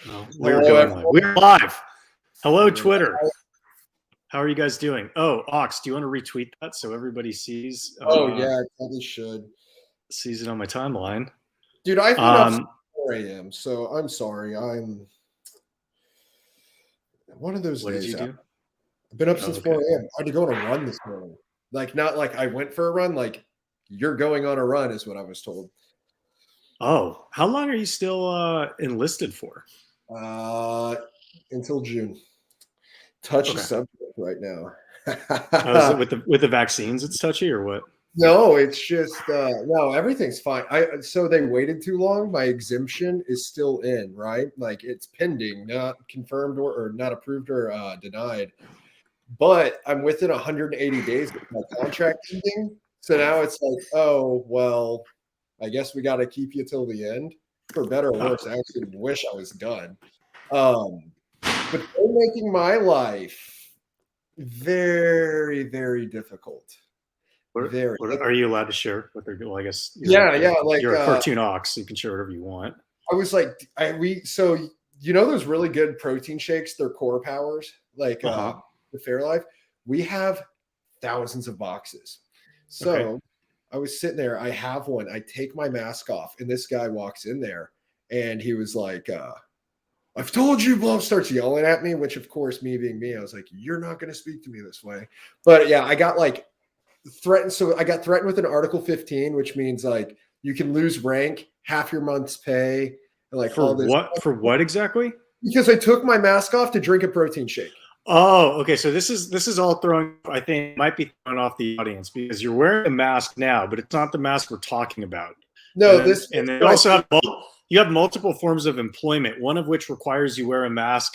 Well, we're going live. We're live. Hello, Twitter. How are you guys doing? Oh, Ox, do you want to retweet that so everybody sees? Yeah, I probably should. Sees it on my timeline. Dude, I've been up since 4 a.m., so I'm sorry. I'm one of those What days. did you do? I've been up since 4 a.m. I had to go on a run this morning. Like, not like I went for a run, like you're going on a run is what I was told. Oh, how long are you still enlisted for? Until June. Touchy subject right now. Is it with the vaccines it's touchy or what? No, it's just no, everything's fine. So they waited too long. My exemption is still in, right? Like it's pending, not confirmed or not approved or denied. But I'm within 180 days of my contract ending. So now it's like, oh well, I guess we got to keep you till the end. For better or worse, I actually wish I was done. But they're making my life very, very difficult. Are you allowed to share what they're doing? Well, I guess like you're a cartoon Ox, so you can share whatever you want. I was like, so you know those really good protein shakes, they're Core Powers, like the Fairlife. We have thousands of boxes. So I was sitting there, I have one, I take my mask off, and this guy walks in there, and he was like, I've told you, Blow starts yelling at me, which of course, me being me, I was like, you're not going to speak to me this way. But yeah, I got like threatened. So I got threatened with an Article 15, which means like you can lose rank, half your month's pay, and like all this. For what exactly? Because I took my mask off to drink a protein shake. Oh, okay. So this is all throwing. I think might be throwing off the audience because you're wearing a mask now, but it's not the mask we're talking about. No, and then you also have multiple forms of employment. One of which requires you wear a mask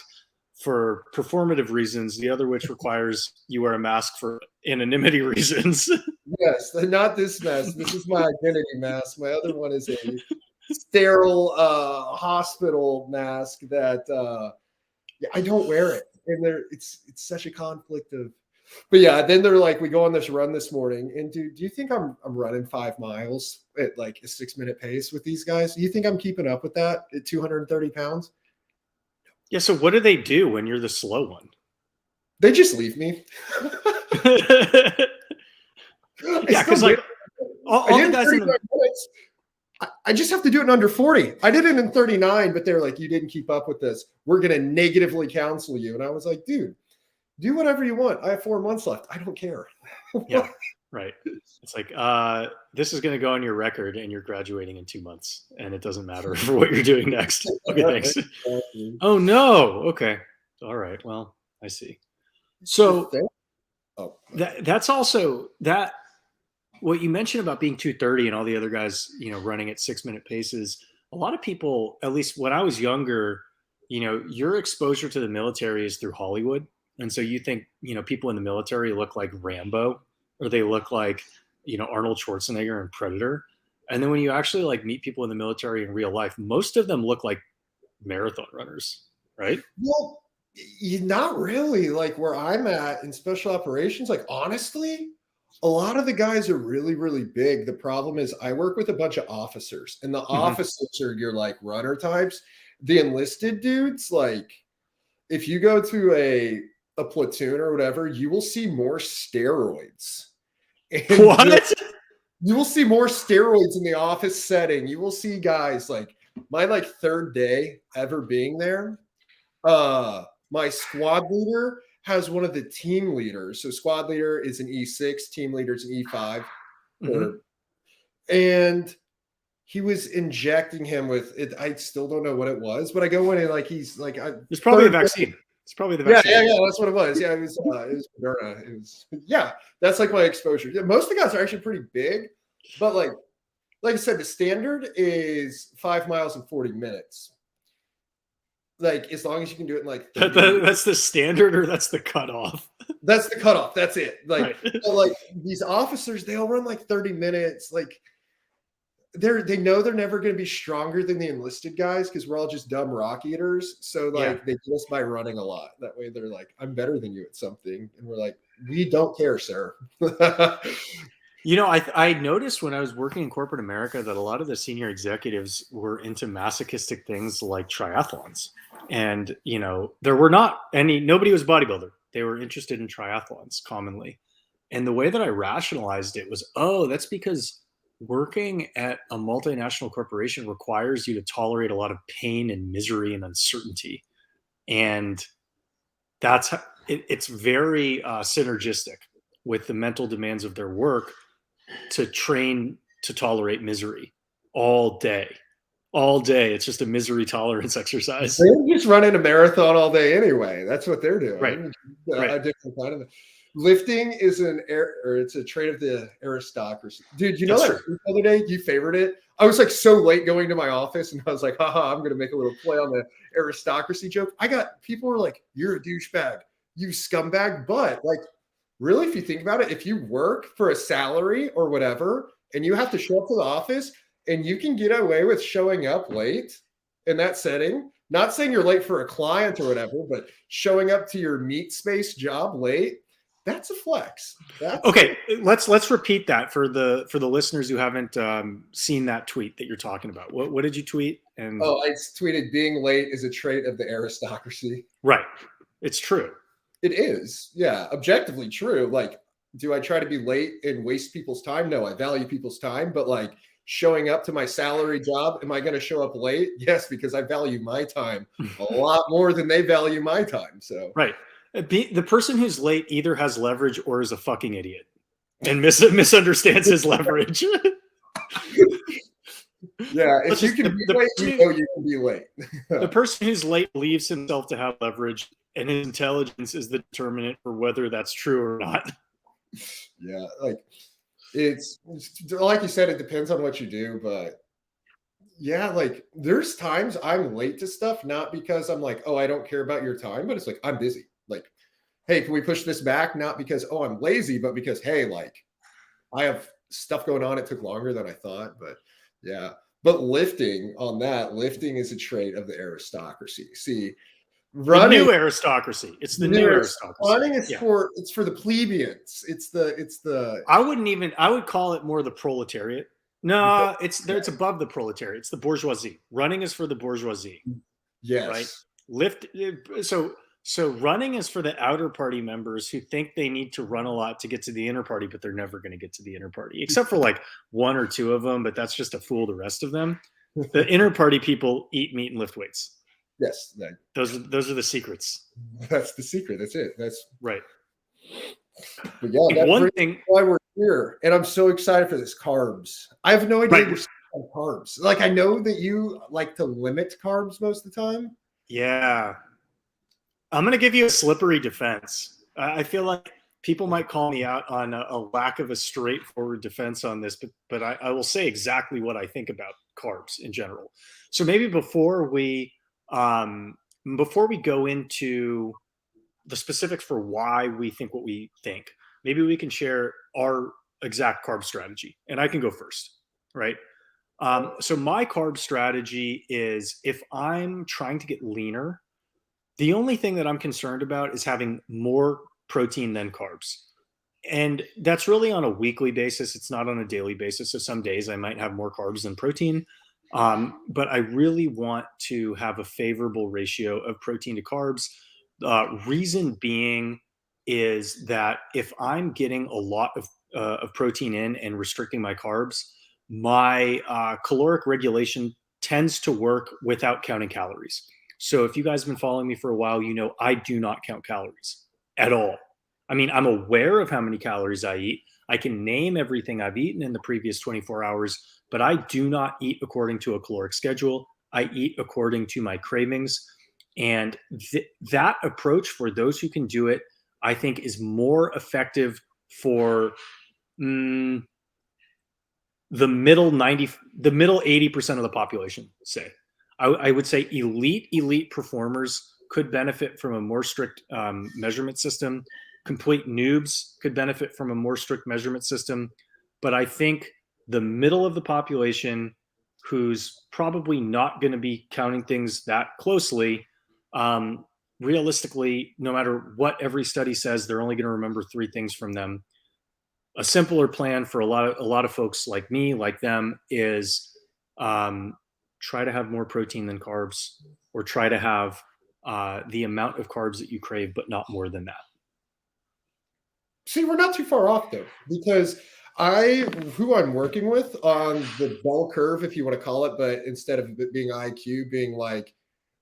for performative reasons. The other which requires you wear a mask for anonymity reasons. Yes, not this mask. This is my identity mask. My other one is a sterile hospital mask that I don't wear it. And it's such a conflict of, but yeah, then they're like, we go on this run this morning, and do you think I'm running 5 miles at like a 6-minute pace with these guys? Do you think I'm keeping up with that at 230 pounds? Yeah. So what do they do when you're the slow one? They just leave me. Yeah, because like all the guys in the minutes. I just have to do it in under 40. I did it in 39, but they're like, you didn't keep up with this. We're going to negatively counsel you. And I was like, dude, do whatever you want. I have 4 months left. I don't care. Yeah, right. It's like, this is going to go on your record and you're graduating in 2 months and it doesn't matter for what you're doing next. Okay, thanks. Oh, no. Okay. All right. Well, I see. So that's also that. What you mentioned about being 230 and all the other guys, running at 6-minute paces, a lot of people, at least when I was younger, your exposure to the military is through Hollywood. And so you think, people in the military look like Rambo or they look like, Arnold Schwarzenegger and Predator. And then when you actually like meet people in the military in real life, most of them look like marathon runners, right? Well, not really. Like where I'm at in special operations, like honestly, a lot of the guys are really, really big. The problem is I work with a bunch of officers, and the officers are your like runner types. The enlisted dudes, like if you go to a platoon or whatever, you will see more steroids. And what? You will see more steroids in the office setting. You will see guys like my like 3rd day ever being there. My squad leader has one of the team leaders. So squad leader is an E6, team leader is an E5. And he was injecting him with it. I still don't know what it was, but I go in and like, he's like, it's probably a vaccine. It's probably the vaccine. Yeah. That's what it was. Yeah. It was Moderna. It was, yeah, that's like my exposure. Most of the guys are actually pretty big, but like I said, the standard is 5 miles in 40 minutes. Like as long as you can do it in like that's the standard or that's the cutoff. That's the cutoff. That's it. Like like these officers, they all run like 30 minutes. Like they know they're never going to be stronger than the enlisted guys because we're all just dumb rock eaters. So like they get us by running a lot. That way they're like, I'm better than you at something, and we're like, we don't care, sir. I noticed when I was working in corporate America that a lot of the senior executives were into masochistic things like triathlons. And, you know, there were not any, nobody was a bodybuilder. They were interested in triathlons commonly. And the way that I rationalized it was, oh, that's because working at a multinational corporation requires you to tolerate a lot of pain and misery and uncertainty. And that's how, it's very synergistic with the mental demands of their work to train to tolerate misery all day. All day. It's just a misery tolerance exercise. They're just running a marathon all day anyway. That's what they're doing. Right. A different kind of lifting is it's a trait of the aristocracy. Dude, you know that the other day you favored it? I was like so late going to my office and I was like, haha, I'm gonna make a little play on the aristocracy joke. I got people were like, you're a douchebag, you scumbag. But like, really, if you think about it, if you work for a salary or whatever, and you have to show up to the office and you can get away with showing up late in that setting, not saying you're late for a client or whatever, but showing up to your meat space job late, that's a flex. Okay, let's repeat that for the listeners who haven't seen that tweet that you're talking about. What did you tweet? And I tweeted being late is a trait of the aristocracy. Right. It's true. It is. Yeah, objectively true. Like, do I try to be late and waste people's time? No, I value people's time, but like showing up to my salary job, am I going to show up late? Yes, because I value my time a lot more than they value my time. So right. The person who's late either has leverage or is a fucking idiot and misunderstands his leverage. Yeah, if you can be late, you know you can be late. The person who's late believes himself to have leverage, and his intelligence is the determinant for whether that's true or not. Yeah, like it's like you said, it depends on what you do, but yeah, like there's times I'm late to stuff, not because I'm like, oh, I don't care about your time, but it's like I'm busy. Like, hey, can we push this back? Not because, oh, I'm lazy, but because, hey, like I have stuff going on. It took longer than I thought, but yeah. But lifting is a trait of the aristocracy. See, running, the new aristocracy. It's the new aristocracy. Running is for the plebeians. It's the. I would call it more the proletariat. No, it's above the proletariat. It's the bourgeoisie. Running is for the bourgeoisie. Yes. Right. So running is for the outer party members who think they need to run a lot to get to the inner party, but they're never going to get to the inner party, except for like one or two of them. But that's just to fool the rest of them. The inner party people eat meat and lift weights. Yes. Those are the secrets. That's the secret. That's it. That's right. But yeah, that's one thing why we're here. And I'm so excited for this carbs. I have no idea on carbs. Like, I know that you like to limit carbs most of the time. Yeah. I'm going to give you a slippery defense. I feel like people might call me out on a lack of a straightforward defense on this, but I will say exactly what I think about carbs in general. So maybe before we go into the specifics for why we think what we think, maybe we can share our exact carb strategy, and I can go first, right? So my carb strategy is, if I'm trying to get leaner, the only thing that I'm concerned about is having more protein than carbs. And that's really on a weekly basis. It's not on a daily basis. So some days I might have more carbs than protein. But I really want to have a favorable ratio of protein to carbs. Reason being is that if I'm getting a lot of protein in and restricting my carbs, my caloric regulation tends to work without counting calories. So if you guys have been following me for a while, you know I do not count calories at all. I mean, I'm aware of how many calories I eat. I can name everything I've eaten in the previous 24 hours, but I do not eat according to a caloric schedule. I eat according to my cravings. And that approach, for those who can do it, I think is more effective for the middle 80% of the population, say. I would say elite performers could benefit from a more strict measurement system. Complete noobs could benefit from a more strict measurement system. But I think the middle of the population, who's probably not going to be counting things that closely, realistically, no matter what every study says, they're only going to remember 3 things from them. A simpler plan for a lot of folks like me, like them, is try to have more protein than carbs, or try to have the amount of carbs that you crave, but not more than that. See, we're not too far off though, because who I'm working with on the bell curve, if you want to call it, but instead of it being IQ, being like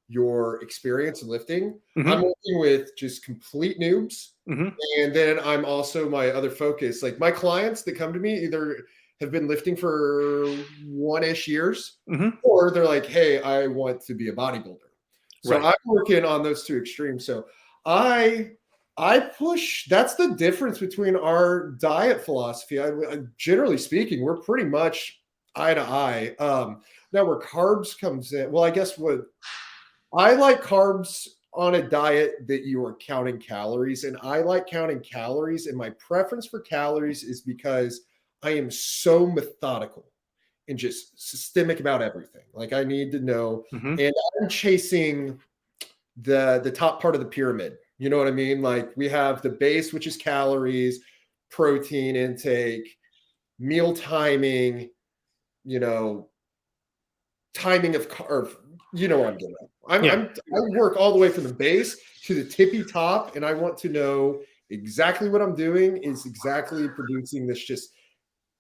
your experience in lifting, I'm working with just complete noobs. And then I'm also my other focus, like my clients that come to me either have been lifting for 1-ish years, or they're like, hey, I want to be a bodybuilder. So I'm working on those two extremes. So I push. That's the difference between our diet philosophy. Generally speaking, we're pretty much eye to eye. Now where carbs comes in, well, I guess what I like carbs on a diet that you are counting calories, and I like counting calories. And my preference for calories is because I am so methodical and just systemic about everything. Like I need to know, and I'm chasing the top part of the pyramid. You know what I mean? Like we have the base, which is calories, protein intake, meal timing, timing of carb. You know what I'm doing. I work all the way from the base to the tippy top, and I want to know exactly what I'm doing is exactly producing this just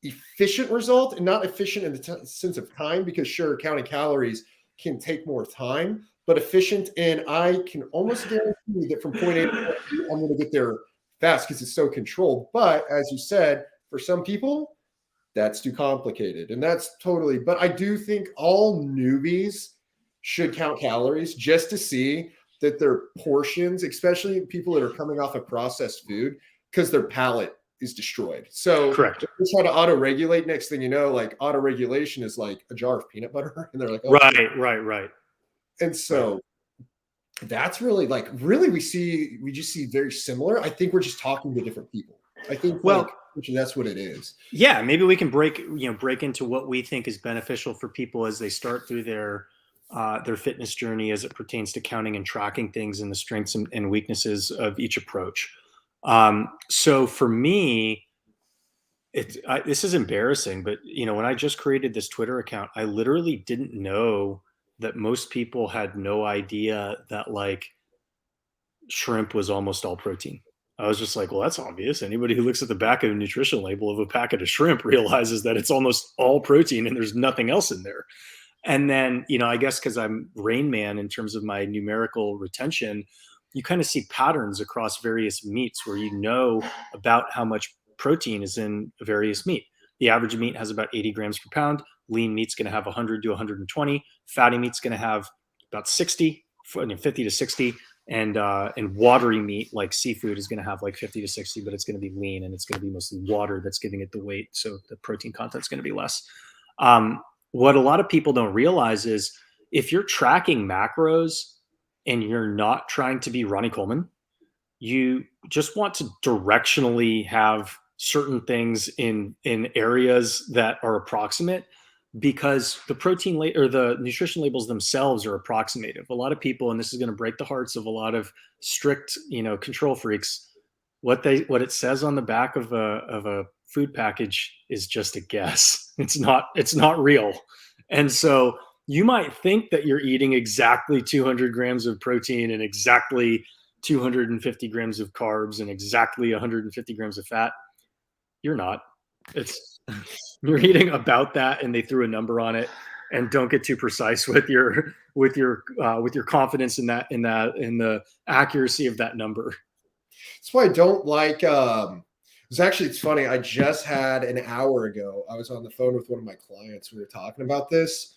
efficient result, and not efficient in the sense of time, because sure, counting calories can take more time, but efficient. And I can almost guarantee that from point A to point B, I'm going to get there fast because it's so controlled. But as you said, for some people, that's too complicated. And that's totally, but I do think all newbies should count calories just to see that their portions, especially people that are coming off of processed food, because their palate is destroyed. So correct. They try to auto-regulate. Next thing you know, like auto-regulation is like a jar of peanut butter. And they're like, oh, right. And so that's really we just see very similar. I think we're just talking to different people. I think that's what it is. Yeah, maybe we can break into what we think is beneficial for people as they start through their fitness journey as it pertains to counting and tracking things and the strengths and weaknesses of each approach. So for me, this is embarrassing, but when I just created this Twitter account, I literally didn't know that most people had no idea that like shrimp was almost all protein. I was just like, well, that's obvious. Anybody who looks at the back of a nutrition label of a packet of shrimp realizes that it's almost all protein and there's nothing else in there. And then, I guess because I'm Rain Man in terms of my numerical retention, you kind of see patterns across various meats where about how much protein is in various meat. The average meat has about 80 grams per pound. Lean meat's going to have 100 to 120. Fatty meat's going to have about 50 to 60. And watery meat like seafood is going to have like 50 to 60, but it's going to be lean and it's going to be mostly water that's giving it the weight. So the protein content is going to be less. What a lot of people don't realize is if you're tracking macros and you're not trying to be Ronnie Coleman, you just want to directionally have certain things in areas that are approximate, because the protein or the nutrition labels themselves are approximative. A lot of people, and this is going to break the hearts of a lot of strict, control freaks, what it says on the back of a food package is just a guess. It's not real. And so you might think that you're eating exactly 200 grams of protein and exactly 250 grams of carbs and exactly 150 grams of fat. You're not. You're eating about that, and they threw a number on it. And don't get too precise with your confidence in the accuracy of that number. That's why I don't like. It's funny. I just had an hour ago. I was on the phone with one of my clients. We were talking about this,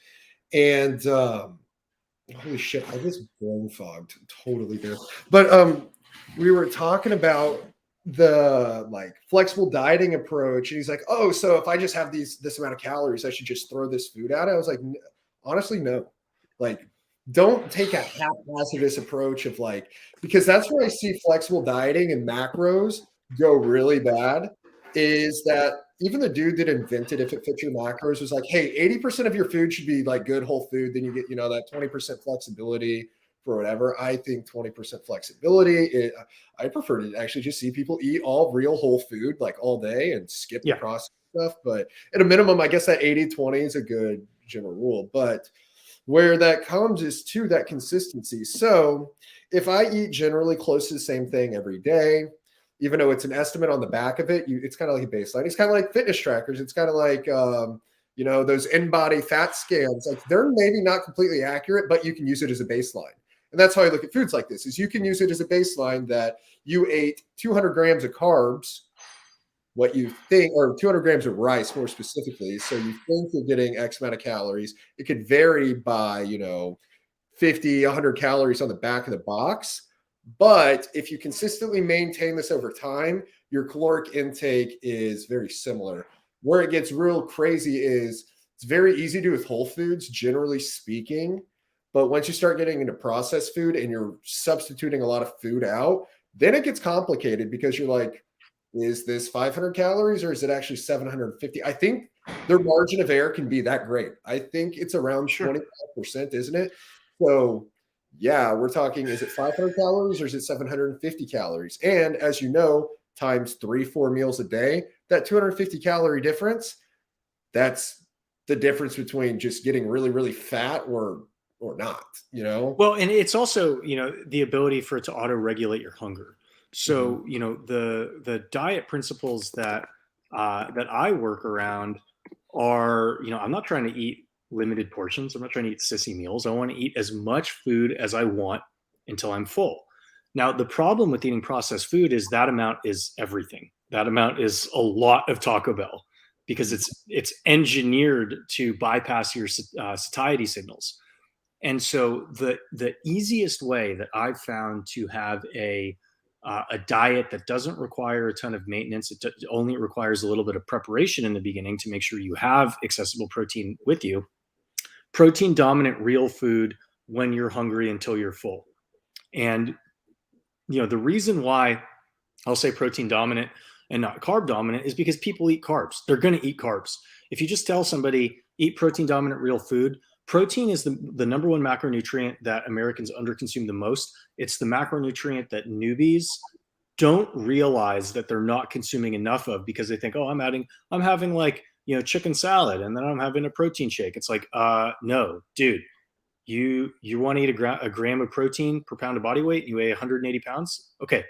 and holy shit, I was brain fogged totally there. But we were talking about the flexible dieting approach, and he's like, oh, so if I just have this amount of calories, I should just throw this food at it. I was like, honestly, no. Don't take a haphazardous approach of because that's where I see flexible dieting and macros go really bad, is that even the dude that invented If It Fits Your Macros was like, hey, 80% of your food should be good whole food. Then you get, that 20% flexibility for whatever. I think 20% flexibility. I prefer to actually just see people eat all real whole food all day and skip the processed stuff. But at a minimum, I guess that 80-20 is a good general rule. But Where that comes is to that consistency. So if I eat generally close to the same thing every day, even though it's an estimate on the back of it, it's kind of like a baseline. It's kind of like fitness trackers. It's kind of like, those in-body fat scans. Like they're maybe not completely accurate, but you can use it as a baseline. And that's how I look at foods like this, is you can use it as a baseline that you ate 200 grams of carbs, what you think, or 200 grams of rice more specifically. So you think you're getting X amount of calories. It could vary by, 50, 100 calories on the back of the box. But if you consistently maintain this over time, your caloric intake is very similar. Where it gets real crazy is it's very easy to do with whole foods, generally speaking. But once you start getting into processed food and you're substituting a lot of food out, then it gets complicated because you're like, is this 500 calories or is it actually 750? I think their margin of error can be that great. I think it's around 25%, isn't it? So yeah, we're talking, is it 500 calories or is it 750 calories? And as you know, times 3-4 meals a day, that 250 calorie difference, that's the difference between just getting really, really fat or not, Well, and it's also, the ability for it to auto-regulate your hunger. So, the diet principles that I work around are, I'm not trying to eat limited portions. I'm not trying to eat sissy meals. I want to eat as much food as I want until I'm full. Now, the problem with eating processed food is that amount is everything. That amount is a lot of Taco Bell because it's engineered to bypass your satiety signals. And so the easiest way that I've found to have a diet that doesn't require a ton of maintenance, it only requires a little bit of preparation in the beginning to make sure you have accessible protein with you. Protein dominant real food when you're hungry until you're full. And the reason why I'll say protein dominant and not carb dominant is because people eat carbs. They're going to eat carbs. If you just tell somebody eat protein dominant real food, protein is the number one macronutrient that Americans underconsume the most. It's the macronutrient that newbies don't realize that they're not consuming enough of because they think, oh, I'm having like, chicken salad and then I'm having a protein shake. It's like, no, dude, you want to eat a gram of protein per pound of body weight. You weigh 180 pounds. Okay.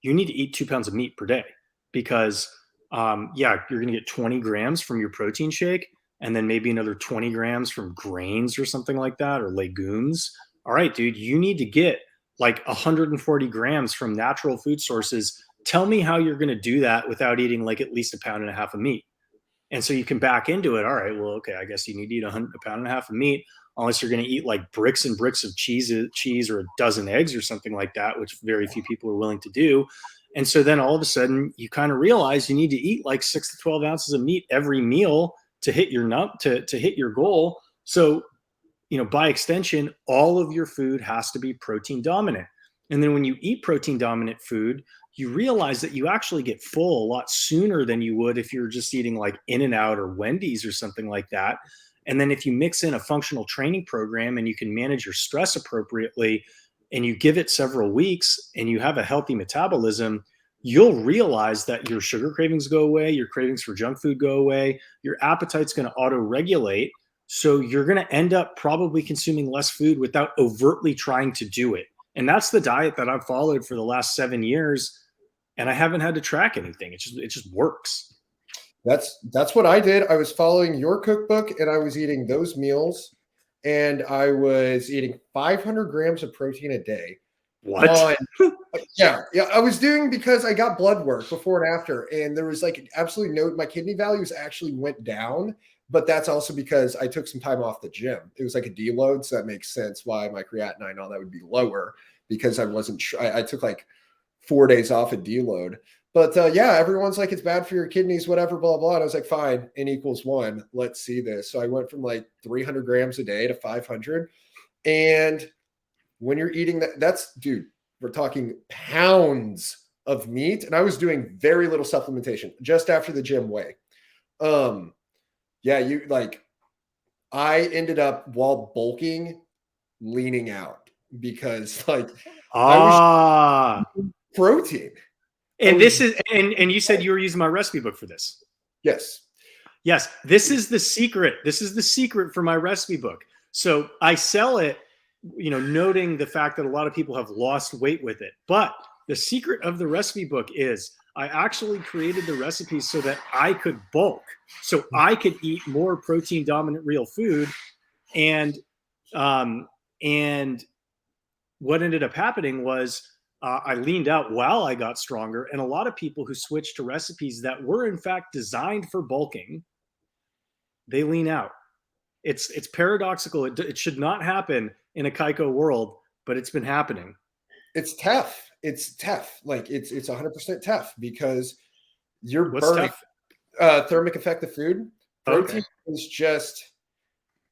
You need to eat 2 pounds of meat per day because, you're going to get 20 grams from your protein shake and then maybe another 20 grams from grains or something like that, or legumes. All right, dude, you need to get like 140 grams from natural food sources. Tell me how you're going to do that without eating like at least 1.5 pounds of meat. And so you can back into it. All right, well, okay, I guess you need to eat 1.5 pounds of meat, unless you're going to eat like bricks and bricks of cheese or a dozen eggs or something like that, which very few people are willing to do. And so then all of a sudden you kind of realize you need to eat like 6 to 12 ounces of meat every meal to hit your to hit your goal. So, by extension, all of your food has to be protein dominant. And then when you eat protein dominant food, you realize that you actually get full a lot sooner than you would if you're just eating like In-N-Out or Wendy's or something like that. And then if you mix in a functional training program and you can manage your stress appropriately and you give it several weeks and you have a healthy metabolism, you'll realize that your sugar cravings go away, your cravings for junk food go away, your appetite's going to auto-regulate. So you're going to end up probably consuming less food without overtly trying to do it. And that's the diet that I've followed for the last 7 years. And I haven't had to track anything. It just works. That's what I did. I was following your cookbook and I was eating those meals and I was eating 500 grams of protein a day. What? Yeah. I was doing because I got blood work before and after, and there was like absolutely my kidney values actually went down, but that's also because I took some time off the gym. It was like a deload, so that makes sense why my creatinine and all that would be lower because I wasn't. I took like 4 days off a deload. But everyone's like, it's bad for your kidneys, whatever, blah, blah. And I was like, fine, N equals 1. Let's see this. So I went from like 300 grams a day to 500. And when you're eating dude, we're talking pounds of meat. And I was doing very little supplementation just after the gym weigh. I ended up while bulking, leaning out because I was protein. And and you said you were using my recipe book for this. Yes. Yes. This is the secret. This is the secret for my recipe book. So I sell it, noting the fact that a lot of people have lost weight with it. But the secret of the recipe book is I actually created the recipes so that I could bulk, so I could eat more protein dominant real food. And um, and what ended up happening was I leaned out while I got stronger. And a lot of people who switched to recipes that were in fact designed for bulking, they lean out. It's paradoxical. It should not happen in a Kaiko world, but it's been happening. It's tough. It's tough. Like it's 100% tough because you're What's burning thermic effect of food. Protein is just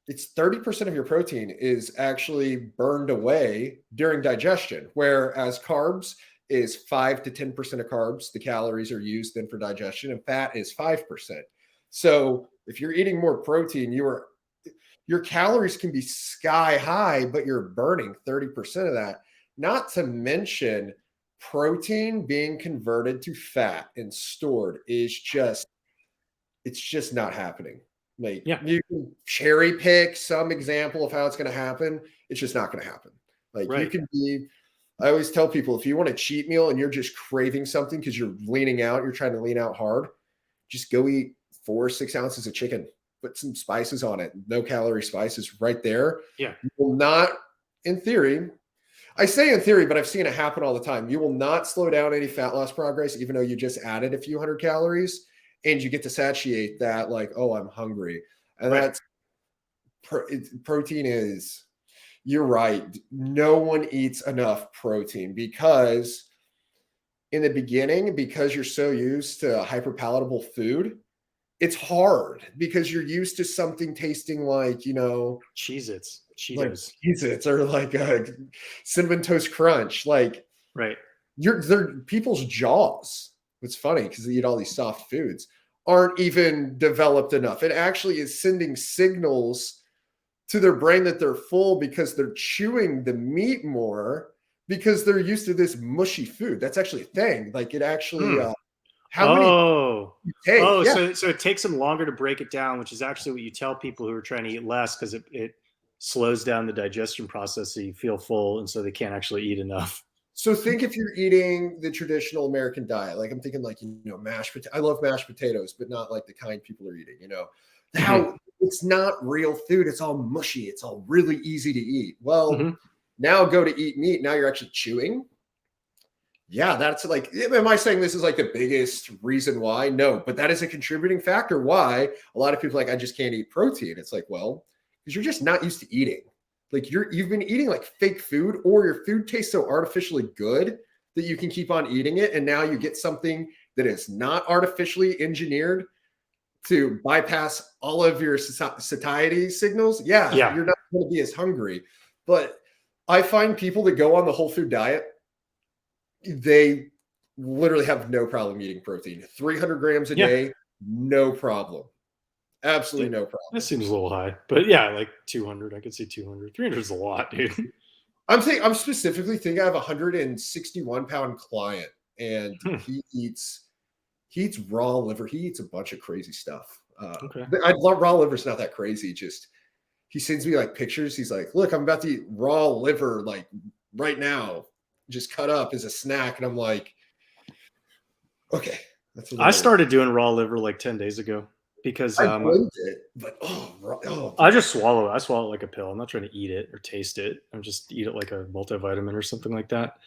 it's 30% of your protein is actually burned away during digestion, whereas carbs is 5 to 10% of carbs. The calories are used then for digestion, and fat is 5%. So if you're eating more protein, your calories can be sky high, but you're burning 30% of that. Not to mention protein being converted to fat and stored is it's just not happening. Like you can cherry pick some example of how it's going to happen. It's just not going to happen. Like you can I always tell people, if you want a cheat meal and you're just craving something because you're leaning out, you're trying to lean out hard, just go eat 4 or 6 ounces of chicken, put some spices on it, no calorie spices right there. Yeah. You will not, in theory, I say in theory, but I've seen it happen all the time. You will not slow down any fat loss progress, even though you just added a few hundred calories, and you get to satiate that, like, oh, I'm hungry. And that's protein is, you're right. No one eats enough protein because in the beginning, because you're so used to hyperpalatable food, it's hard because you're used to something tasting like, Cheez-Its, Cheetos, like Cheez-Its or like a Cinnamon Toast Crunch. Like, they're people's jaws. It's funny because they eat all these soft foods aren't even developed enough. It actually is sending signals to their brain that they're full because they're chewing the meat more because they're used to this mushy food. That's actually a thing. Like it actually, so it takes them longer to break it down, which is actually what you tell people who are trying to eat less because it slows down the digestion process so you feel full and so they can't actually eat enough. So think if you're eating the traditional American diet, like I'm thinking like, mashed potatoes. I love mashed potatoes, but not like the kind people are eating, how it's not real food. It's all mushy. It's all really easy to eat. Well, now go to eat meat. Now you're actually chewing. Yeah, that's like, am I saying this is like the biggest reason why? No, but that is a contributing factor why a lot of people are like, I just can't eat protein. It's like, well, because you're just not used to eating. Like you've been eating like fake food, or your food tastes so artificially good that you can keep on eating it. And now you get something that is not artificially engineered to bypass all of your satiety signals. Yeah, you're not going to be as hungry. But I find people that go on the whole food diet, they literally have no problem eating protein. 300 grams a day, no problem. Absolutely no problem. That seems a little high, but yeah, like 200. I could see 200. 300 is a lot, dude. I'm specifically thinking I have a 161-pound client, and he eats raw liver. He eats a bunch of crazy stuff. I love raw liver's not that crazy. Just he sends me like pictures. He's like, "Look, I'm about to eat raw liver like right now, just cut up as a snack," and I'm like, "Okay." I started doing raw liver like 10 days ago. Because I it, but I just swallow it. I swallow it like a pill. I'm not trying to eat it or taste it. I'm just eat it like a multivitamin or something like that.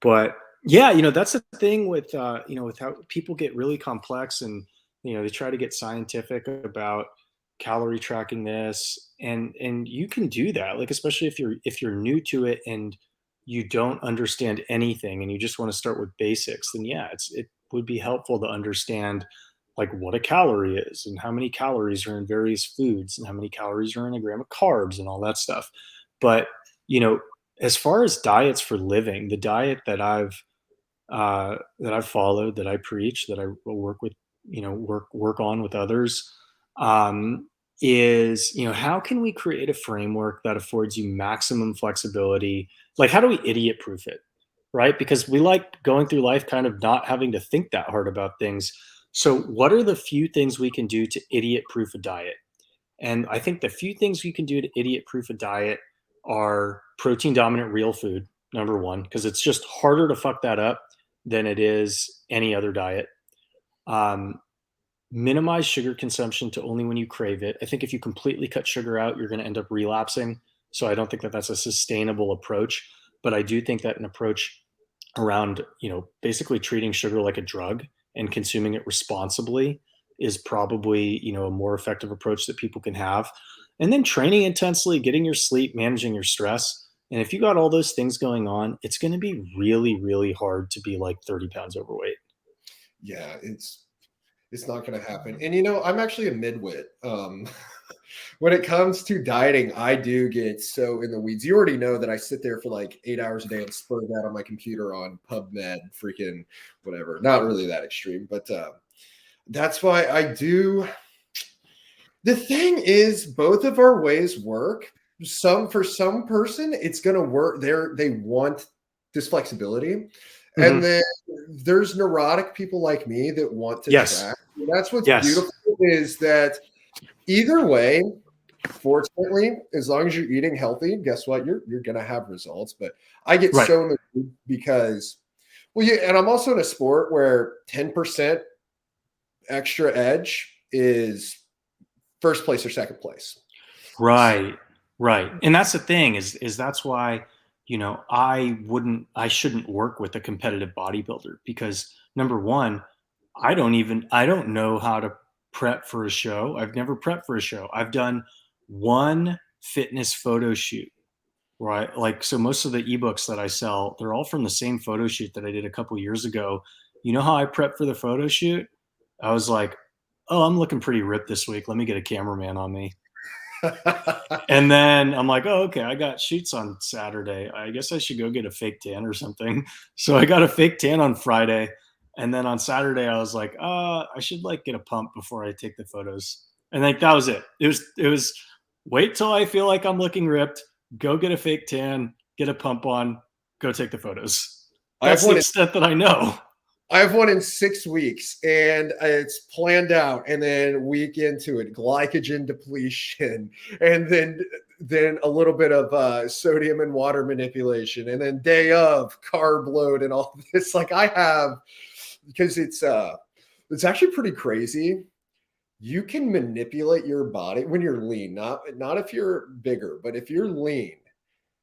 But yeah, that's the thing with with how people get really complex and they try to get scientific about calorie tracking this, and you can do that. Like especially if you're new to it and you don't understand anything and you just want to start with basics, then yeah, it would be helpful to understand like what a calorie is and how many calories are in various foods and how many calories are in a gram of carbs and all that stuff. But, as far as diets for living, the diet that I've followed, that I preach, that I work with, work on with others, is, how can we create a framework that affords you maximum flexibility? Like, how do we idiot proof it? Right? Because we like going through life kind of not having to think that hard about things. So what are the few things we can do to idiot proof a diet? And I think the few things you can do to idiot proof a diet are protein dominant real food, number one, because it's just harder to fuck that up than it is any other diet. Um, Minimize sugar consumption to only when you crave it. I think if you completely cut sugar out, you're going to end up relapsing. So I don't think that that's a sustainable approach. But I do think that an approach around, basically treating sugar like a drug and consuming it responsibly is probably, a more effective approach that people can have. And then training intensely, getting your sleep, managing your stress. And if you got all those things going on, it's going to be really, really hard to be like 30 pounds overweight. Yeah, it's not going to happen. And I'm actually a midwit. When it comes to dieting, I do get so in the weeds. You already know that I sit there for like 8 hours a day and spur that on my computer on PubMed, freaking whatever. Not really that extreme, but that's why I do. The thing is, both of our ways work. For some person, it's going to work. They want this flexibility. And then there's neurotic people like me that want to track. And that's what's beautiful is that either way, fortunately, as long as you're eating healthy, guess what? You're gonna have results. But I get so in the mood because, and I'm also in a sport where 10% extra edge is first place or second place. Right. And that's the thing is that's why, I shouldn't work with a competitive bodybuilder because number one, I don't know how to prep for a show. I've never prepped for a show. I've done one fitness photo shoot, right? Like, so most of the ebooks that I sell, they're all from the same photo shoot that I did a couple years ago. You know how I prepped for the photo shoot? I was like, oh, I'm looking pretty ripped this week. Let me get a cameraman on me. And then I'm like, oh, okay, I got shoots on Saturday. I guess I should go get a fake tan or something. So I got a fake tan on Friday. And then on Saturday, I was like, I should like get a pump before I take the photos. And like, that was it. It was wait till I feel like I'm looking ripped, go get a fake tan, get a pump on, go take the photos. That's the extent that I know. I have one in 6 weeks and it's planned out. And then week into it, glycogen depletion, and then a little bit of sodium and water manipulation, and then day of carb load and all this. Like I have, because it's actually pretty crazy. You can manipulate your body when you're lean, not if you're bigger, but if you're lean,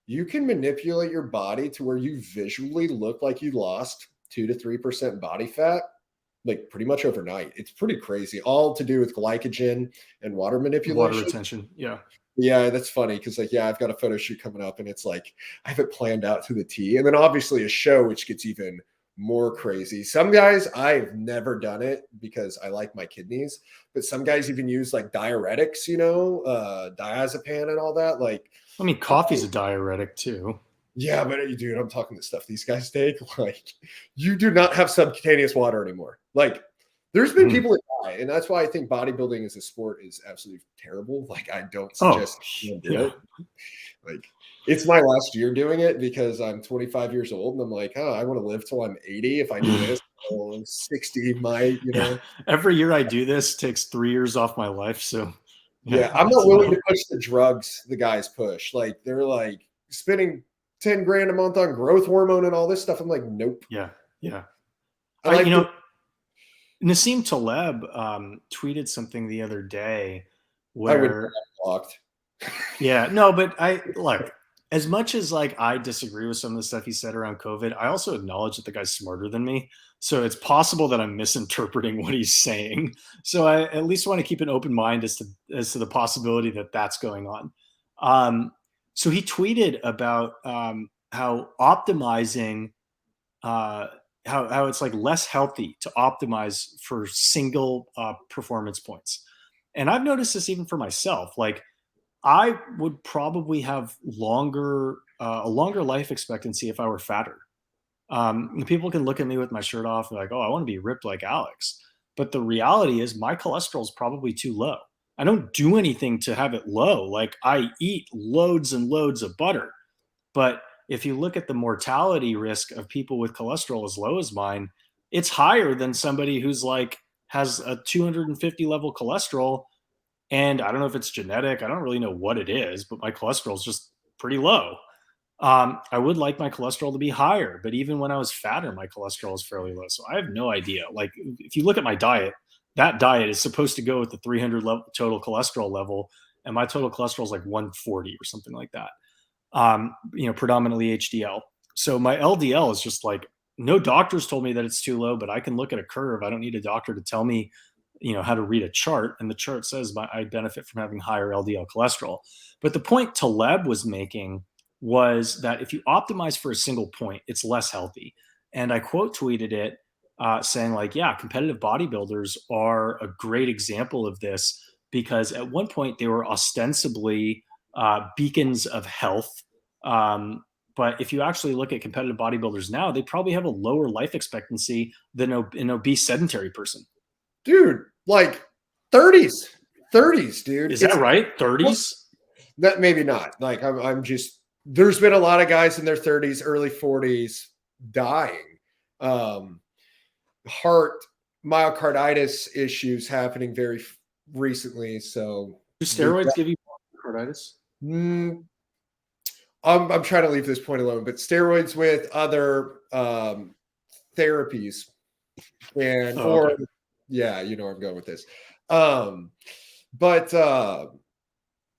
you can manipulate your body to where you visually look like you lost 2 to 3% body fat, like pretty much overnight. It's pretty crazy. All to do with glycogen and water manipulation. Water retention. Yeah. Yeah, that's funny because I've got a photo shoot coming up and it's like I have it planned out to the T. And then obviously a show, which gets even more crazy. Some guys, I've never done it because I like my kidneys, but some guys even use like diuretics, diazepam and all that. Like, I mean, coffee's a diuretic too. Yeah, but dude, I'm talking the stuff these guys take. Like, you do not have subcutaneous water anymore. Like, there's been people that die, and that's why I think bodybuilding as a sport is absolutely terrible. Like, I don't suggest you do it. Like, it's my last year doing it because I'm 25 years old, and I'm like, I want to live till I'm 80. If I do this, I'm 60. Every year I do this takes 3 years off my life. So yeah, I'm not willing to push the drugs the guys push. Like, they're like spending 10 grand a month on growth hormone and all this stuff. I'm like, nope. Yeah. Nassim Taleb tweeted something the other day where I would have blocked. But as much as like I disagree with some of the stuff he said around COVID, I also acknowledge that the guy's smarter than me. So it's possible that I'm misinterpreting what he's saying. So I at least want to keep an open mind as to the possibility that that's going on. So he tweeted about how optimizing, how it's like less healthy to optimize for single performance points. And I've noticed this even for myself. Like I would probably have a longer life expectancy if I were fatter. People can look at me with my shirt off and like, oh, I want to be ripped like Alex. But the reality is my cholesterol is probably too low. I don't do anything to have it low. Like I eat loads and loads of butter. But if you look at the mortality risk of people with cholesterol as low as mine, it's higher than somebody who's like has a 250 level cholesterol And I don't know if it's genetic. I don't really know what it is, but my cholesterol is just pretty low. I would like my cholesterol to be higher, but even when I was fatter, my cholesterol is fairly low. So I have no idea. Like, if you look at my diet, that diet is supposed to go with the 300 level, total cholesterol level, and my total cholesterol is like 140 or something like that. Predominantly HDL. So my LDL is just like, no doctors told me that it's too low, but I can look at a curve. I don't need a doctor to tell me, how to read a chart. And the chart says I benefit from having higher LDL cholesterol. But the point Taleb was making was that if you optimize for a single point, it's less healthy. And I quote tweeted it saying, like, yeah, competitive bodybuilders are a great example of this, because at one point they were ostensibly beacons of health. But if you actually look at competitive bodybuilders now, they probably have a lower life expectancy than an obese sedentary person. Dude, like 30s, dude. Is that right? 30s? That maybe not. Like I'm just, there's been a lot of guys in their 30s, early 40s dying. Heart myocarditis issues happening very recently. So do steroids give you myocarditis? I'm trying to leave this point alone, but steroids with other therapies or yeah, you know where I'm going with this. But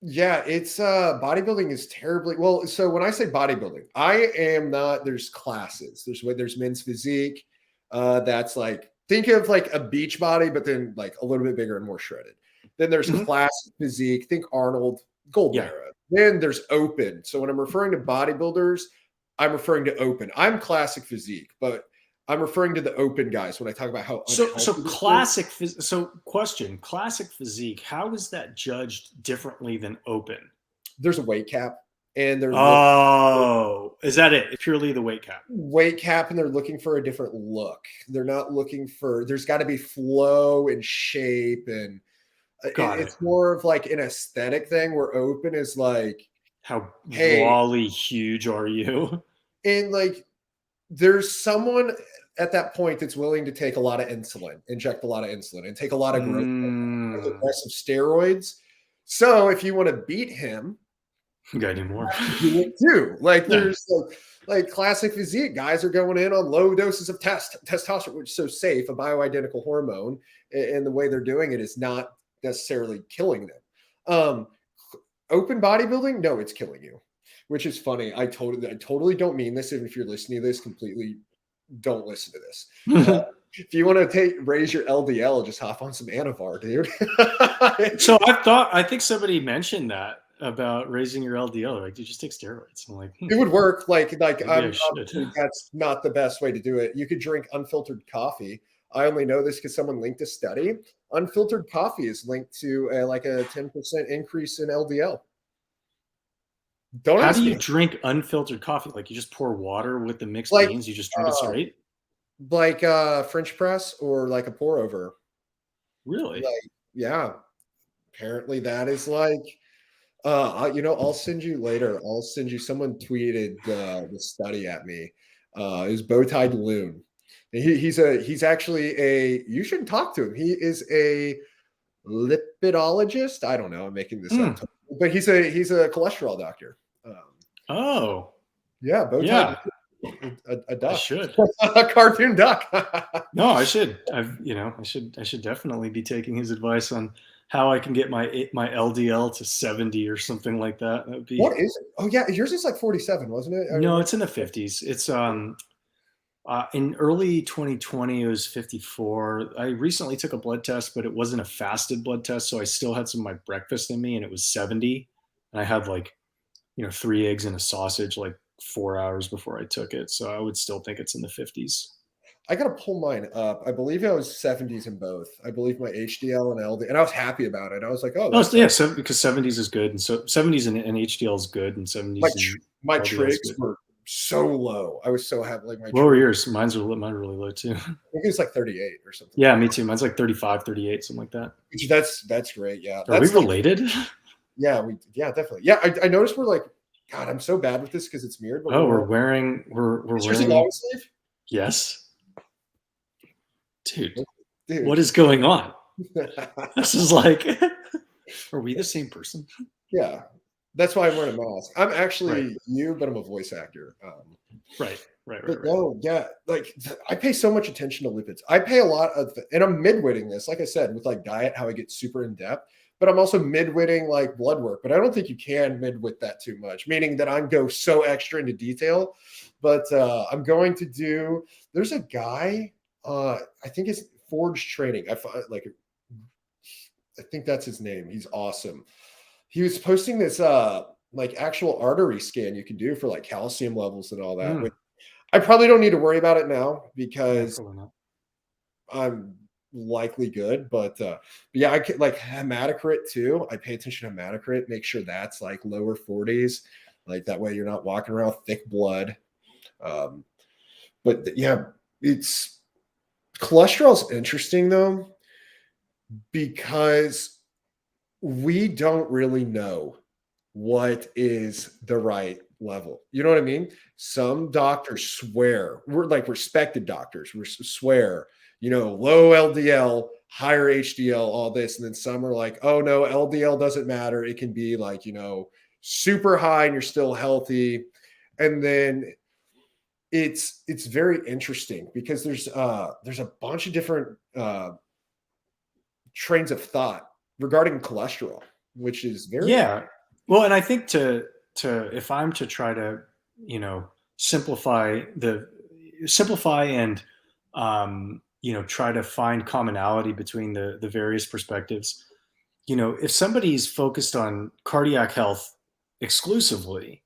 yeah, it's bodybuilding is terribly well. So when I say bodybuilding, I am not, there's classes. There's men's physique. That's like, think of like a beach body, but then like a little bit bigger and more shredded. Then there's classic physique. Think Arnold, golden era. Then there's open. So when I'm referring to bodybuilders, I'm referring to open. I'm classic physique, but I'm referring to the open guys when I talk about how classic. Classic physique. How is that judged differently than open? There's a weight cap, and they're is that it? It's purely the weight cap. And they're looking for a different look. They're not looking for. There's got to be flow and shape, and it's more of like an aesthetic thing. Where open is like, how wally huge are you? And like, there's someone at that point that's willing to take a lot of insulin, inject a lot of insulin, and take a lot of growth, aggressive steroids. So if you want to beat him, you gotta do more. Do it too. Like there's like classic physique guys are going in on low doses of testosterone, which is so safe, a bioidentical hormone, and the way they're doing it is not necessarily killing them. Open bodybuilding, no, it's killing you, which is funny. I totally don't mean this. And if you're listening to this, completely don't listen to this. If you want to raise your LDL, just hop on some Anavar, dude. So I think somebody mentioned that about raising your LDL. Like, you just take steroids. I'm like, it would work. Like that's not the best way to do it. You could drink unfiltered coffee. I only know this because someone linked a study. Unfiltered coffee is linked to like a 10% increase in LDL. How do you drink unfiltered coffee? Like, you just pour water with the mixed beans? You just drink it straight? Like French press or like a pour over. Really? Like, yeah. Apparently that is like, I'll send you later. I'll send you, someone tweeted the study at me. It was Bowtied Loon. He's actually you should talk to him. He is a lipidologist. I don't know. I'm making this up. But he's a cholesterol doctor. Yeah, Bowtied. A duck. I should. A cartoon duck. No, I should. I should definitely be taking his advice on how I can get my LDL to 70 or something like that. That would be. What is it? Oh yeah, yours is like 47, wasn't it? No, it's in the 50s. It's in early 2020 it was 54. I recently took a blood test, but it wasn't a fasted blood test, so I still had some of my breakfast in me, and it was 70. And I had 3 eggs and a sausage 4 hours before I took it. So I would still think it's in the 50s. I got to pull mine up. I believe I was 70s in both. I believe my HDL and LDL, and I was happy about it. I was like, because 70s is good. And so 70s and HDL is good. And 70s. My trigs were so low. I was so happy. What were yours? Mine were really low too. I think it was 38 or something. Yeah, me too. Mine's 35, 38, something like that. That's great. Yeah. Are we related? Yeah, definitely. Yeah. I noticed we're God, I'm so bad with this because it's mirrored. But we're wearing long sleeve? Yes. Dude, what is going on? This is Are we the same person? Yeah. That's why I'm wearing a mask. I'm Right. actually you, but I'm a voice actor. Right. Right. Right. But Right. no, yeah, like I pay so much attention to lipids. I pay a lot of, and I'm midwitting this, like I said, with like diet, how I get super in depth. But I'm also midwitting like blood work. But I don't think you can midwit that too much, meaning that I go so extra into detail. But I'm going to do. There's a guy. I think it's Forge Training. I think that's his name. He's awesome. He was posting this like actual artery scan you can do for like calcium levels and all that. Mm. I probably don't need to worry about it now Yeah. because Probably not. I'm likely good. But yeah, I could like hematocrit too. I pay attention to hematocrit, make sure that's like lower 40s. Like that way you're not walking around thick blood. Um, but yeah, it's cholesterol's interesting though, because we don't really know what is the right level. You know what I mean? Some doctors swear, we're like respected doctors, we swear, low LDL, higher HDL, all this. And then some are like, oh no, LDL doesn't matter. It can be like, super high and you're still healthy. And then it's very interesting because there's a bunch of different trains of thought regarding cholesterol, which is very Yeah. Well, and I think to if I'm to try to, you know, simplify and try to find commonality between the various perspectives. If somebody's focused on cardiac health exclusively,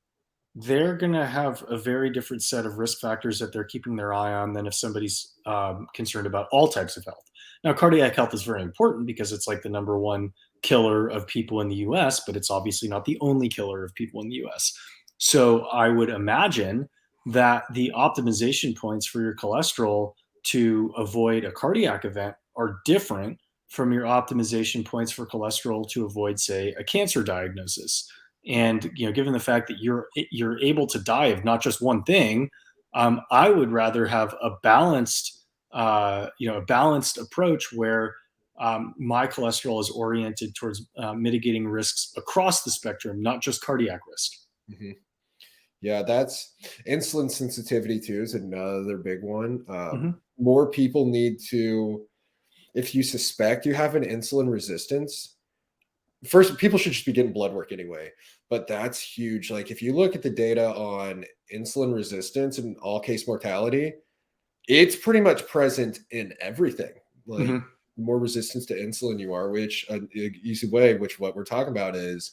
they're going to have a very different set of risk factors that they're keeping their eye on than if somebody's concerned about all types of health. Now, cardiac health is very important because it's like the number one killer of people in the US, but it's obviously not the only killer of people in the US. So I would imagine that the optimization points for your cholesterol to avoid a cardiac event are different from your optimization points for cholesterol to avoid, say, a cancer diagnosis. And given the fact that you're able to die of not just one thing, I would rather have a balanced approach where my cholesterol is oriented towards mitigating risks across the spectrum, not just cardiac risk. Mhm. Yeah, that's insulin sensitivity too is another big one. Hmm. More people need to, if you suspect you have an insulin resistance, first people should just be getting blood work anyway. But that's huge. Like if you look at the data on insulin resistance and all case mortality, it's pretty much present in everything. Like Hmm. more resistance to insulin you are, which an easy way, which what we're talking about is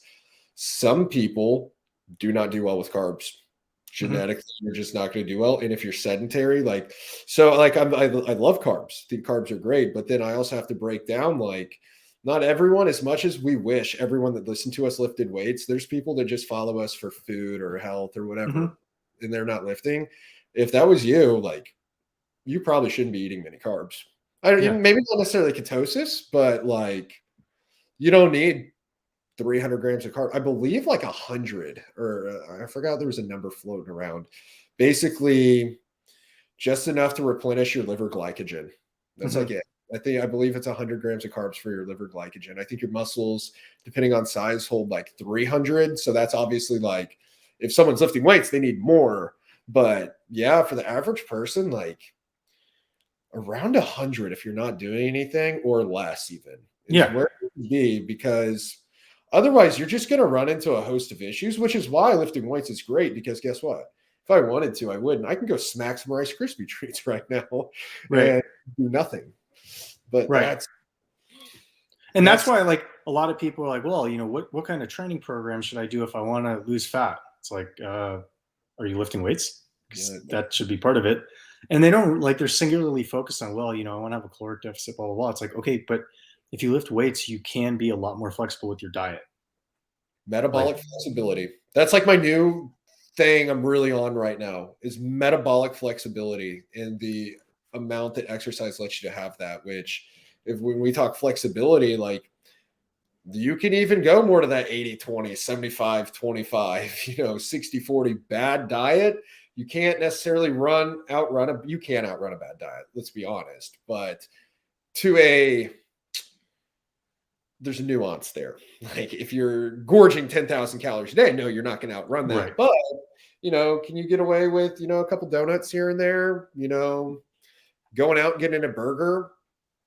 some people do not do well with carbs. Hmm. Genetically, you're just not going to do well. And if you're sedentary, I love carbs. The carbs are great, but then I also have to break down like not everyone, as much as we wish everyone that listened to us lifted weights, there's people that just follow us for food or health or whatever, Hmm. and they're not lifting. If that was you, like you probably shouldn't be eating many carbs. I Yeah. don't, maybe not necessarily ketosis, but like you don't need 300 grams of carb. I believe like 100, or I forgot there was a number floating around. Basically, just enough to replenish your liver glycogen. That's like Hmm. it. I believe it's 100 grams of carbs for your liver glycogen. I think your muscles, depending on size, hold like 300. So that's obviously like if someone's lifting weights, they need more. But yeah, for the average person, like around 100 if you're not doing anything or less even is Yeah. where it would be, because otherwise you're just going to run into a host of issues, which is why lifting weights is great, because guess what, if I wanted to I wouldn't. I can go smack some Rice Krispie treats right now Right. and do nothing. But Right. that's And that's that's why, like, a lot of people are like, well, what kind of training program should I do if I want to lose fat? It's like, are you lifting weights? yeah, Because that should be part of it. And they don't like, they're singularly focused on, well, I want to have a caloric deficit, blah, blah, blah. It's like, okay, but if you lift weights, you can be a lot more flexible with your diet. Like, metabolic flexibility. That's like my new thing I'm really on right now is metabolic flexibility and the amount that exercise lets you to have that, which if when we talk flexibility, like you can even go more to that 80-20, 75-25, 60-40 bad diet. You can't necessarily you can outrun a bad diet, let's be honest. But to a there's a nuance there. Like if you're gorging 10,000 calories a day, no, you're not going to outrun that. Right. But, can you get away with, a couple donuts here and there, going out and getting a burger?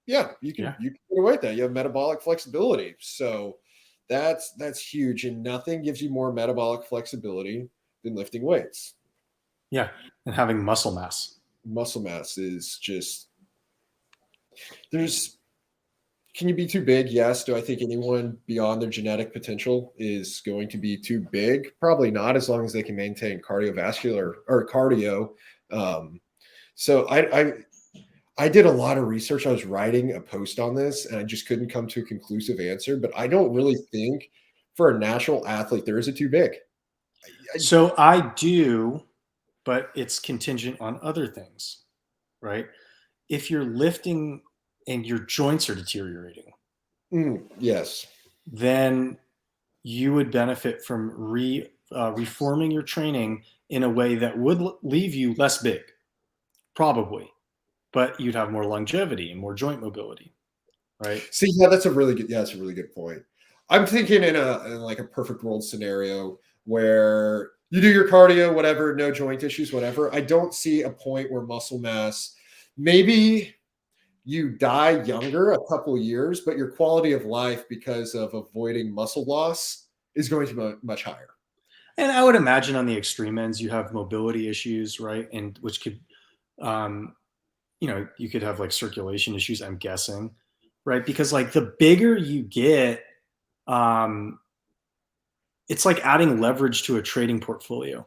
Yeah, Yeah. you can get away with that. You have metabolic flexibility. So that's huge. And nothing gives you more metabolic flexibility than lifting weights. Yeah. And having muscle mass. Muscle mass is just there's can you be too big? Yes. Do I think anyone beyond their genetic potential is going to be too big? Probably not, as long as they can maintain cardiovascular or cardio. Um, so I did a lot of research. I was writing a post on this, and I just couldn't come to a conclusive answer. But I don't really think for a natural athlete there is a too big. So I do, but it's contingent on other things, right? If you're lifting and your joints are deteriorating, Yes. then you would benefit from reforming your training in a way that would leave you less big, probably, but you'd have more longevity and more joint mobility, right? See, that's a really good point. I'm thinking in like a perfect world scenario where you do your cardio, whatever, no joint issues, whatever. I don't see a point where muscle mass, maybe you die younger a couple of years, but your quality of life because of avoiding muscle loss is going to be much higher. And I would imagine on the extreme ends, you have mobility issues, right? And which could, um, you could have like circulation issues, I'm guessing, right? Because like the bigger you get, um, it's like adding leverage to a trading portfolio.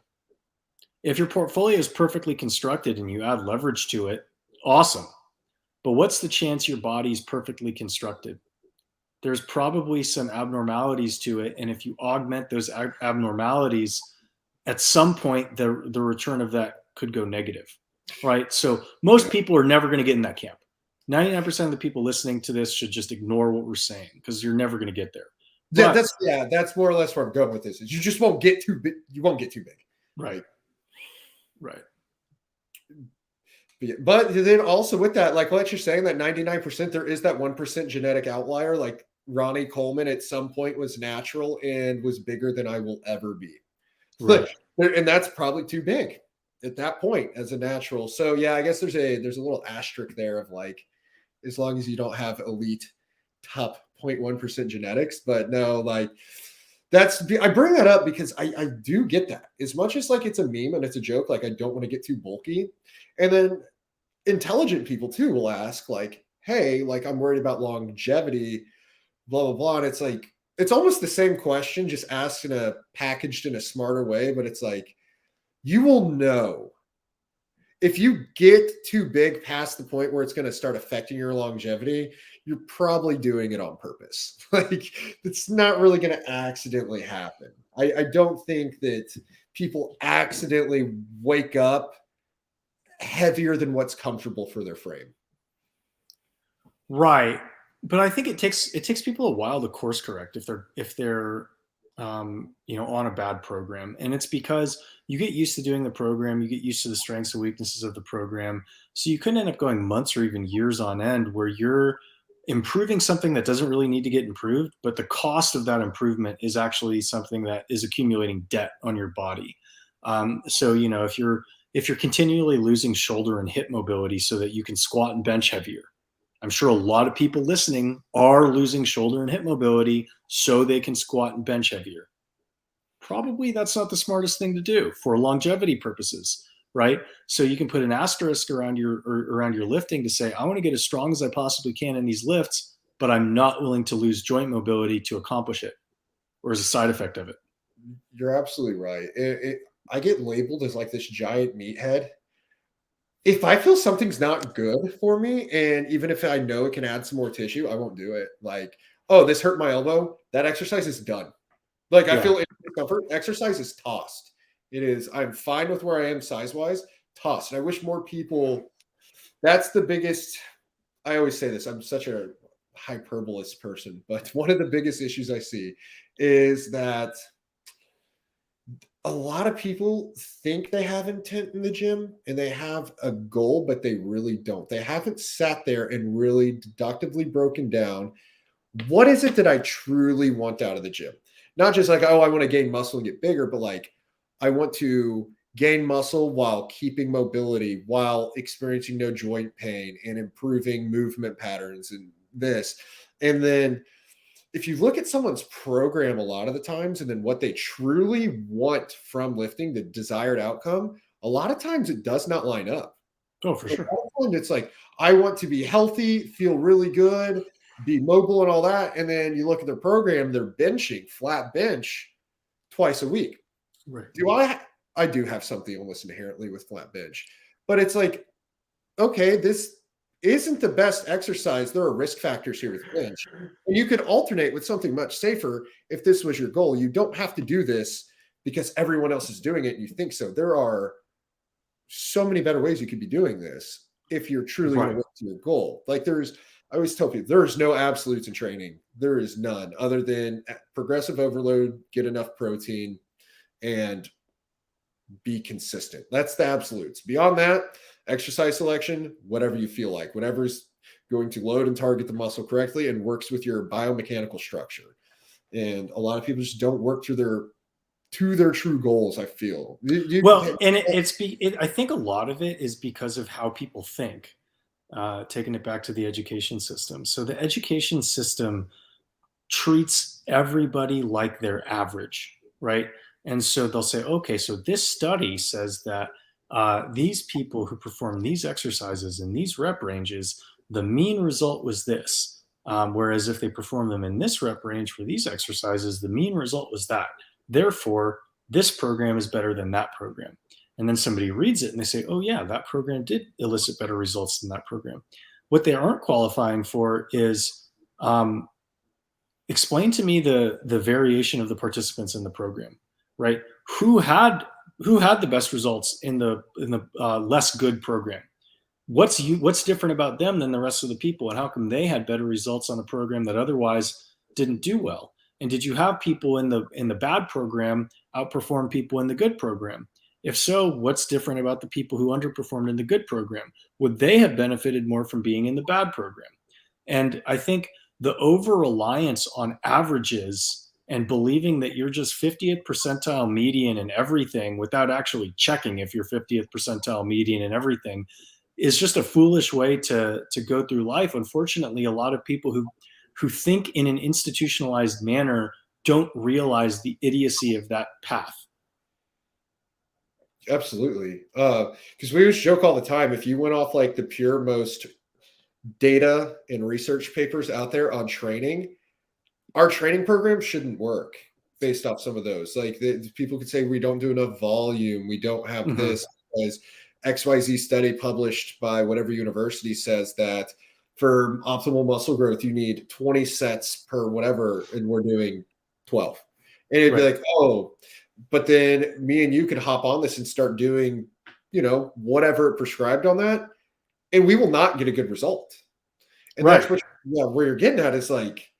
If your portfolio is perfectly constructed and you add leverage to it, awesome. But what's the chance your body's perfectly constructed? There's probably some abnormalities to it. And if you augment those abnormalities, at some point, the return of that could go negative, right? So most people are never going to get in that camp. 99% of the people listening to this should just ignore what we're saying because you're never going to get there. But, That's more or less where I'm going with this. Is you just won't get too big. You won't get too big. Right. Right. But then also with that, like what you're saying, that 99%, there is that 1% genetic outlier. Like Ronnie Coleman at some point was natural and was bigger than I will ever be. Right. And that's probably too big at that point as a natural. So yeah, I guess there's a little asterisk there of like, as long as you don't have elite top 0.1% genetics, but no, like I bring that up because I do get that as much as like it's a meme and it's a joke. Like I don't want to get too bulky. And then intelligent people too will ask like, hey, like I'm worried about longevity, blah, blah, blah. And it's like, it's almost the same question, just asked packaged in a smarter way. But it's like, you will know if you get too big past the point where it's going to start affecting your longevity, you're probably doing it on purpose. Like it's not really going to accidentally happen. I don't think that people accidentally wake up heavier than what's comfortable for their frame. Right. But I think it takes people a while to course correct if they're on a bad program. And it's because you get used to doing the program, you get used to the strengths and weaknesses of the program. So you could end up going months or even years on end where you're improving something that doesn't really need to get improved, but the cost of that improvement is actually something that is accumulating debt on your body. So if you're continually losing shoulder and hip mobility so that you can squat and bench heavier, I'm sure a lot of people listening are losing shoulder and hip mobility so they can squat and bench heavier. Probably that's not the smartest thing to do for longevity purposes, right? So you can put an asterisk around your lifting to say, I want to get as strong as I possibly can in these lifts, but I'm not willing to lose joint mobility to accomplish it, or as a side effect of it. You're absolutely right. I get labeled as like this giant meathead. If I feel something's not good for me, and even if I know it can add some more tissue, I won't do it. Like, oh, this hurt my elbow. That exercise is done. Like, I feel discomfort. Exercise is tossed. It is. I'm fine with where I am size wise. Tossed. And I wish more people. That's the biggest. I always say this. I'm such a hyperbolist person, but one of the biggest issues I see is that a lot of people think they have intent in the gym and they have a goal, but they really don't. They haven't sat there and really deductively broken down what is it that I truly want out of the gym? Not just like, oh, I want to gain muscle and get bigger, but like, I want to gain muscle while keeping mobility, while experiencing no joint pain and improving movement patterns and this. And then if you look at someone's program a lot of the times and then what they truly want from lifting, the desired outcome, a lot of times it does not line up. Oh, for sure. It's like, I want to be healthy, feel really good, be mobile and all that. And then you look at their program, they're benching, flat bench twice a week. Right. I do have something almost inherently with flat bench, but it's like, okay, this isn't the best exercise. There are risk factors here with bench. And you could alternate with something much safer if this was your goal. You don't have to do this because everyone else is doing it and you think so. There are so many better ways you could be doing this if you're truly going to work to your goal. Like I always tell people, there's no absolutes in training. There is none other than progressive overload, get enough protein, and be consistent. That's the absolutes. Beyond that, exercise selection, whatever you feel like, whatever's going to load and target the muscle correctly and works with your biomechanical structure. And a lot of people just don't work to their true goals, I feel. I think a lot of it is because of how people think, taking it back to the education system. So the education system treats everybody like they're average, right? And so they'll say, okay, so this study says that these people who perform these exercises in these rep ranges, the mean result was this. Whereas if they perform them in this rep range for these exercises, the mean result was that. Therefore, this program is better than that program. And then somebody reads it and they say, oh yeah, that program did elicit better results than that program. What they aren't qualifying for is explain to me the variation of the participants in the program, right? Who had the best results in the less good program? What's different about them than the rest of the people, and how come they had better results on a program that otherwise didn't do well? And did you have people in the bad program outperform people in the good program? If so, what's different about the people who underperformed in the good program? Would they have benefited more from being in the bad program? And I think the over-reliance on averages and believing that you're just 50th percentile median in everything without actually checking if you're 50th percentile median in everything is just a foolish way to go through life. Unfortunately, a lot of people who think in an institutionalized manner don't realize the idiocy of that path. Absolutely. Because we always joke all the time, if you went off like the pure most data and research papers out there on training, our training program shouldn't work based off some of those. Like people could say we don't do enough volume, we don't have this because XYZ study published by whatever university says that for optimal muscle growth, you need 20 sets per whatever, and we're doing 12. And it'd be like, oh, but then me and you could hop on this and start doing, whatever prescribed on that, and we will not get a good result. And that's where you're getting at is like,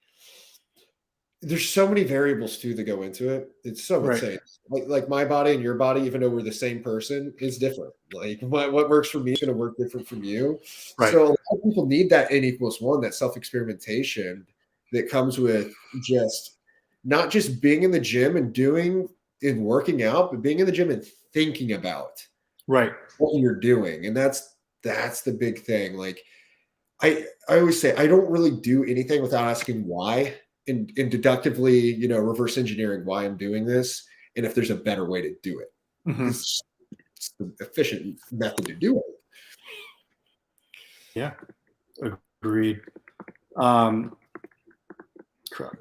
there's so many variables too that go into it. It's so insane. Like my body and your body, even though we're the same person, is different. Like what works for me is going to work different from you. Right. So a lot of people need that N=1, that self-experimentation that comes with just not just being in the gym and doing and working out, but being in the gym and thinking about what you're doing. And that's the big thing. Like I always say, I don't really do anything without asking why. And deductively, reverse engineering why I'm doing this, and if there's a better way to do it. It's the efficient method to do it. Yeah, agreed. Crap,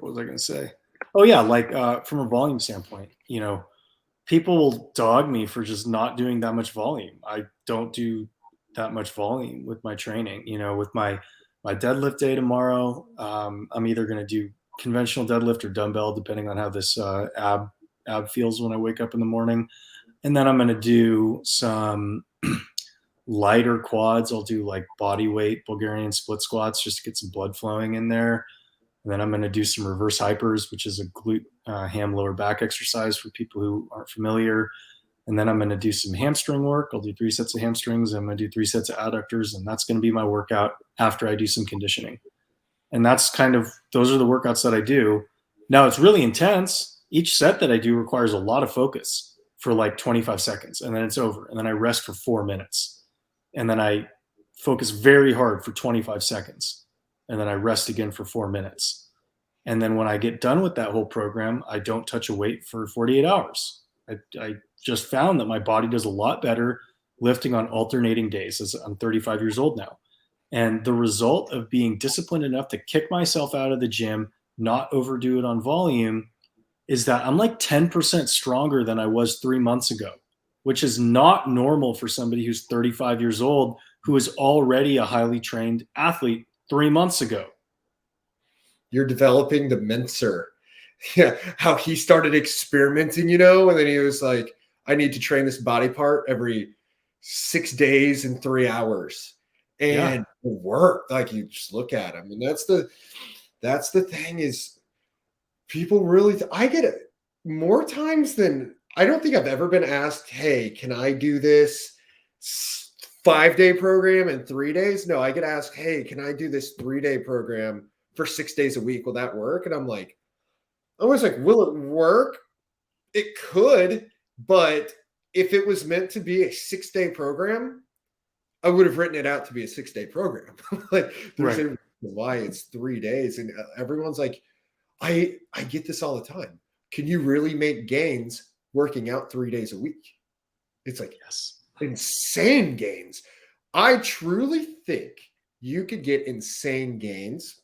what was I going to say? Oh yeah, like from a volume standpoint, people will dog me for just not doing that much volume. I don't do that much volume with my training. With my deadlift day tomorrow, I'm either going to do conventional deadlift or dumbbell, depending on how this ab feels when I wake up in the morning. And then I'm going to do some lighter quads. I'll do like body weight Bulgarian split squats just to get some blood flowing in there. And then I'm going to do some reverse hypers, which is a glute ham lower back exercise for people who aren't familiar. And then I'm going to do some hamstring work. I'll do 3 sets of hamstrings. I'm going to do 3 sets of adductors. And that's going to be my workout after I do some conditioning. And that's those are the workouts that I do. Now it's really intense. Each set that I do requires a lot of focus for like 25 seconds, and then it's over. And then I rest for 4 minutes. And then I focus very hard for 25 seconds. And then I rest again for 4 minutes. And then when I get done with that whole program, I don't touch a weight for 48 hours. I just found that my body does a lot better lifting on alternating days, as I'm 35 years old now. And the result of being disciplined enough to kick myself out of the gym, not overdo it on volume, is that I'm like 10% stronger than I was 3 months ago, which is not normal for somebody who's 35 years old who is already a highly trained athlete 3 months ago. You're developing the mincer. Yeah, how he started experimenting, and then he was like, I need to train this body part every 6 days and 3 hours. And it worked. Like, you just look at him. And that's the thing is, people really, I get it more times than, I don't think I've ever been asked, hey, can I do this 5-day program in 3 days? No, I get asked, hey, can I do this 3-day program for 6 days a week? Will that work? And I'm always like, will it work? It could, but if it was meant to be a 6-day program, I would have written it out to be a 6-day program. Like, there's a reason why it's 3 days. And everyone's like, I get this all the time. Can you really make gains working out 3 days a week? It's like, yes, insane gains. I truly think you could get insane gains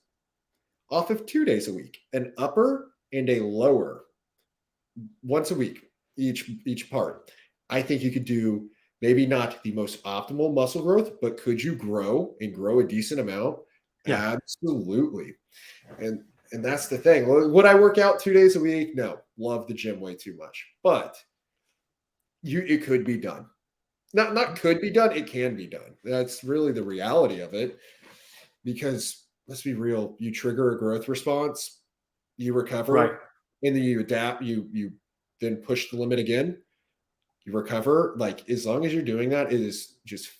off of 2 days a week, an upper and a lower, once a week, each part. I think you could do maybe not the most optimal muscle growth, but could you grow a decent amount? Yeah. Absolutely. And that's the thing. Would I work out 2 days a week? No, love the gym way too much, but it could be done. Not could be done. It can be done. That's really the reality of it, because let's be real. You trigger a growth response, you recover, and then you adapt. You then push the limit again. You recover. Like, as long as you're doing that, it is just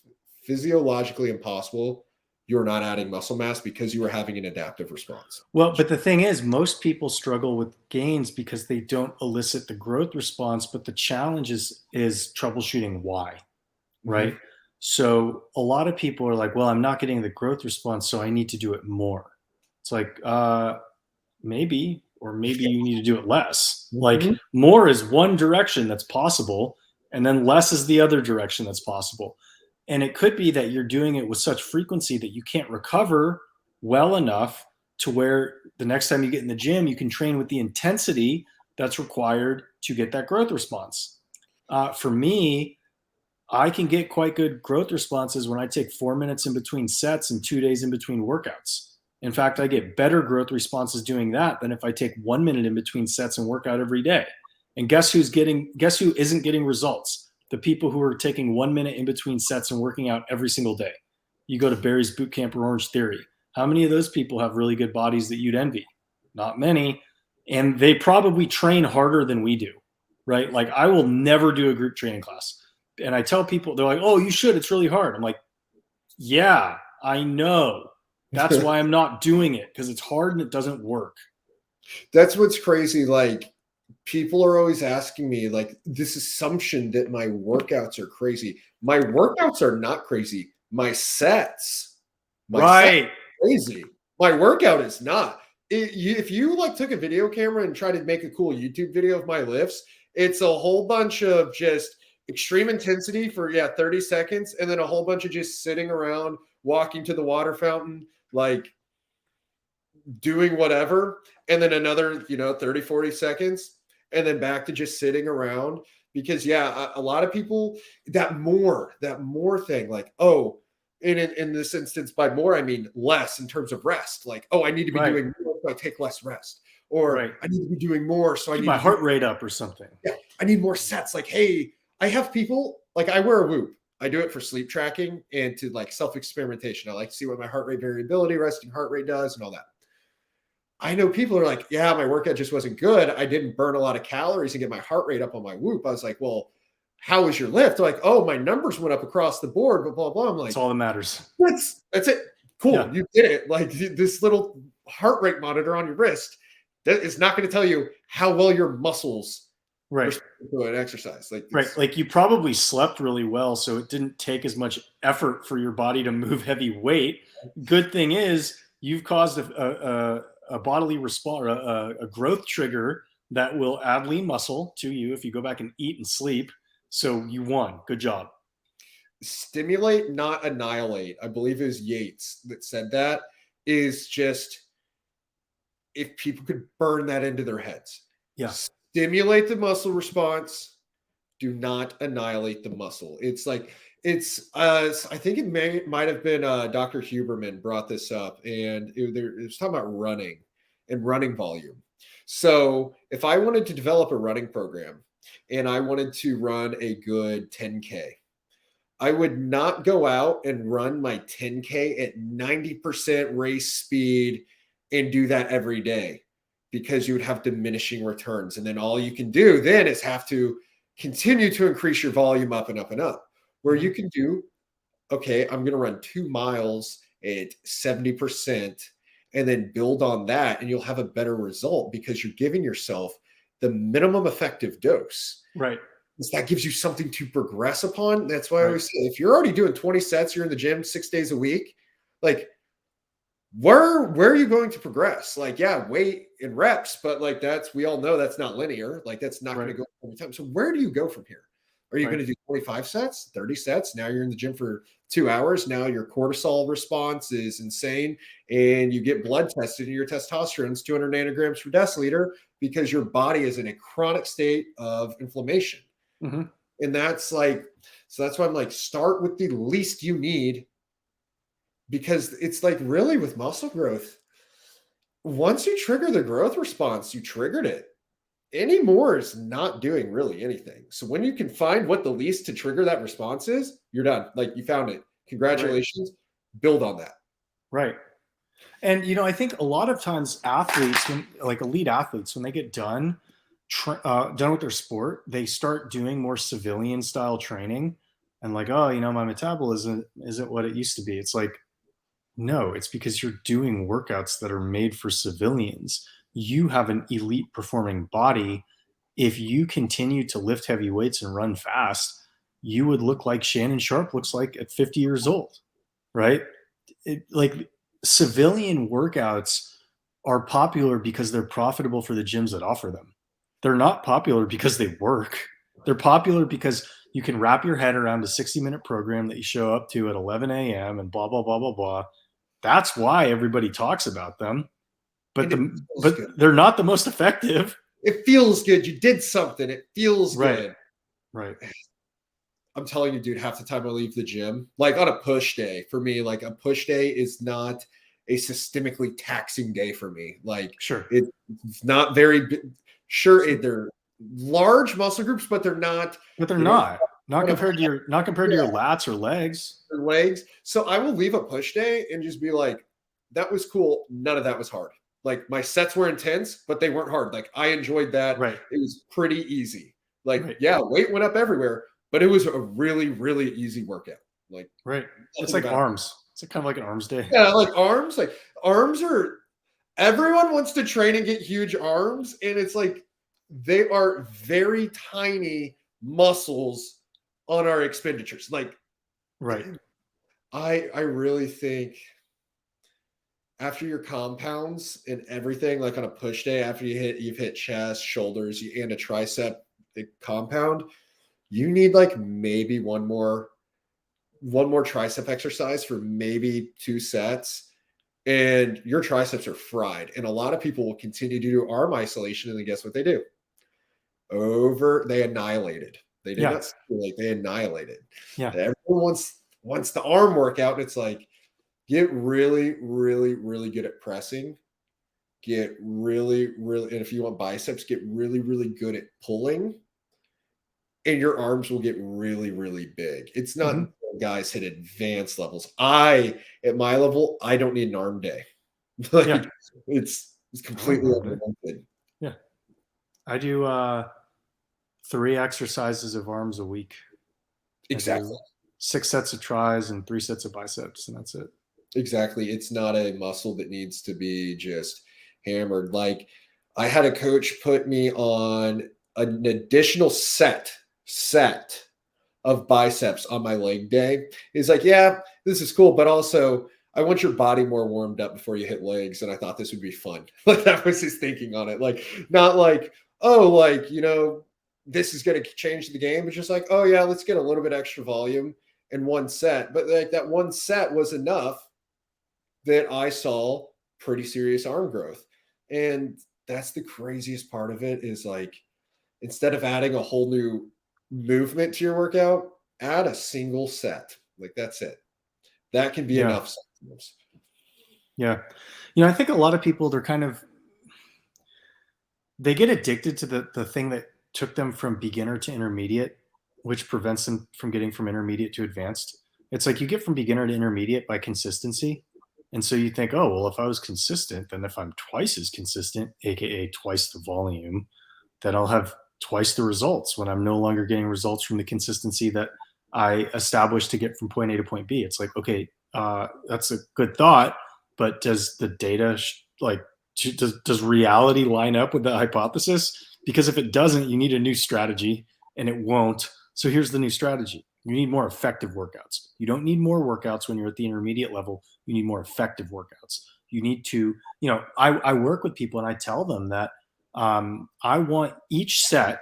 physiologically impossible you're not adding muscle mass because you are having an adaptive response. Well, but the thing is, most people struggle with gains because they don't elicit the growth response, but the challenge is troubleshooting why, right? Mm-hmm. So a lot of people are like, well, I'm not getting the growth response, so I need to do it more. It's like, maybe you need to do it less. Mm-hmm. Like, more is one direction that's possible, and then less is the other direction that's possible. And it could be that you're doing it with such frequency that you can't recover well enough to where the next time you get in the gym, you can train with the intensity that's required to get that growth response. For me, I can get quite good growth responses when I take 4 minutes in between sets and 2 days in between workouts. In fact, I get better growth responses doing that than if I take 1 minute in between sets and work out every day. And guess who isn't getting results? The people who are taking 1 minute in between sets and working out every single day. You go to Barry's Bootcamp or Orange Theory. How many of those people have really good bodies that you'd envy? Not many. And they probably train harder than we do, right? Like, I will never do a group training class. And I tell people, they're like, oh, you should, it's really hard. I'm like, yeah, I know. That's why I'm not doing it, because it's hard and it doesn't work. That's what's crazy. Like, people are always asking me, like, this assumption that my workouts are crazy. My workouts are not crazy. My sets are crazy. My workout is not. If you like took a video camera and tried to make a cool YouTube video of my lifts, it's a whole bunch of just extreme intensity for 30 seconds, and then a whole bunch of just sitting around, walking to the water fountain, like doing whatever, and then another 30, 40 seconds, and then back to just sitting around. Because a lot of people, that more thing, like, oh, in this instance, by more I mean less in terms of rest. Like, oh, I need to be doing more, so I take less rest, or I need to be doing more, so I need my heart rate up or something. Yeah, I need more sets. Like, hey, I have people, like, I wear a Whoop. I do it for sleep tracking and to like self-experimentation. I like to see what my heart rate variability, resting heart rate does, and all that. I know people are like, yeah, my workout just wasn't good. I didn't burn a lot of calories and get my heart rate up on my Whoop. I was like, well, how was your lift? They're like, oh, my numbers went up across the board, blah, blah, blah. I'm like, that's all that matters. That's it. Cool. Yeah. You did it. Like, this little heart rate monitor on your wrist that is not going to tell you how well your muscles Right. respond to an exercise. Like, Right. Like you probably slept really well, so it didn't take as much effort for your body to move heavy weight. Good thing is you've caused a bodily response, a growth trigger that will add lean muscle to you if you go back and eat and sleep. So you won. Good job. stimulate, not annihilate. I believe it was Yates that said that. Is just if people could burn that into their heads. Yeah. Stimulate the muscle response, do not annihilate the muscle. It's like I think might have been Dr. Huberman brought this up, and it was talking about running and running volume. So if I wanted to develop a running program and I wanted to run a good 10K, I would not go out and run my 10K at 90% race speed and do that every day, because you would have diminishing returns. And then all you can do then is have to continue to increase your volume up and up and up. Where you can do, okay, I'm going to run 2 miles at 70% and then build on that, and you'll have a better result because you're giving yourself the minimum effective dose. Right. That gives you something to progress upon. That's why I always say, if you're already doing 20 sets, you're in the gym 6 days a week, like where are you going to progress? Like, yeah, weight and reps, but like we all know that's not linear. Like that's not going to go every time. So where do you go from here? Are you going to do 25 sets, 30 sets? Now you're in the gym for 2 hours. Now your cortisol response is insane, and you get blood tested and your testosterone's 200 nanograms per deciliter because your body is in a chronic state of inflammation. And that's like, so that's why I'm like, start with the least you need, because it's like really with muscle growth, once you trigger the growth response, you triggered it. Any more is not doing really anything. So when you can find what the least to trigger that response is, you're done. Like you found it. Congratulations. Build on that. Right. And, I think a lot of times athletes, like elite athletes, when they get done with their sport, they start doing more civilian style training and like, oh, my metabolism isn't what it used to be. It's like, no, it's because you're doing workouts that are made for civilians. You have an elite performing body. If you continue to lift heavy weights and run fast, you would look like Shannon Sharp looks like at 50 years old, right? Like civilian workouts are popular because they're profitable for the gyms that offer them. They're not popular because they work. They're popular because you can wrap your head around a 60-minute program that you show up to at 11 a.m. and blah, blah, blah, blah, blah. That's why everybody talks about them. But they're not the most effective. It feels good. You did something. It feels good. Right. I'm telling you, dude, half the time I leave the gym, like on a push day, for me, like a push day is not a systemically taxing day for me. Like, sure, it's not very, they're large muscle groups, but they're not. But they're not compared to your lats or legs. So I will leave a push day and just be like, that was cool. None of that was hard. Like my sets were intense, but they weren't hard. Like I enjoyed that. Right. It was pretty easy. Like, yeah, weight went up everywhere, but it was a really, really easy workout. Like, it's like arms. It's kind of like an arms day. Yeah, like arms. Like arms are. Everyone wants to train and get huge arms, and it's like they are very tiny muscles on our expenditures. Like, I really think after your compounds and everything, like on a push day, after you've hit chest, shoulders, and a tricep compound, you need like maybe one more tricep exercise for maybe 2 sets, and your triceps are fried. And a lot of people will continue to do arm isolation, and then guess what they do? They annihilated. They did not stimulate, they annihilated. Yeah. Everyone wants the arm workout, and it's like, get really, really, really good at pressing. Get really, really, and if you want biceps, get really, really good at pulling. And your arms will get really, really big. It's not guys hit advanced levels. At my level, I don't need an arm day. Like it's completely unlimited. Yeah. I do 3 exercises of arms a week. Exactly. 6 sets of tris and 3 sets of biceps, and that's it. Exactly. It's not a muscle that needs to be just hammered. Like I had a coach put me on an additional set of biceps on my leg day. He's like, yeah, this is cool, but also I want your body more warmed up before you hit legs. And I thought this would be fun. Like that was his thinking on it. Like, not like, oh, like, this is going to change the game. It's just like, oh, yeah, let's get a little bit extra volume in one set. But like that one set was enough that I saw pretty serious arm growth. And that's the craziest part of it is like, instead of adding a whole new movement to your workout, add a single set. Like that's it. That can be Yeah. enough sometimes. Yeah. I think a lot of people, they get addicted to the thing that took them from beginner to intermediate, which prevents them from getting from intermediate to advanced. It's like you get from beginner to intermediate by consistency. And so you think, oh, well, if I was consistent, then if I'm twice as consistent, AKA twice the volume, then I'll have twice the results when I'm no longer getting results from the consistency that I established to get from point A to point B. It's like, okay, that's a good thought, but does the data does reality line up with the hypothesis? Because if it doesn't, you need a new strategy, and it won't. So here's the new strategy. You need more effective workouts. You don't need more workouts when you're at the intermediate level. You need more effective workouts. You need to, I work with people and I tell them that I want each set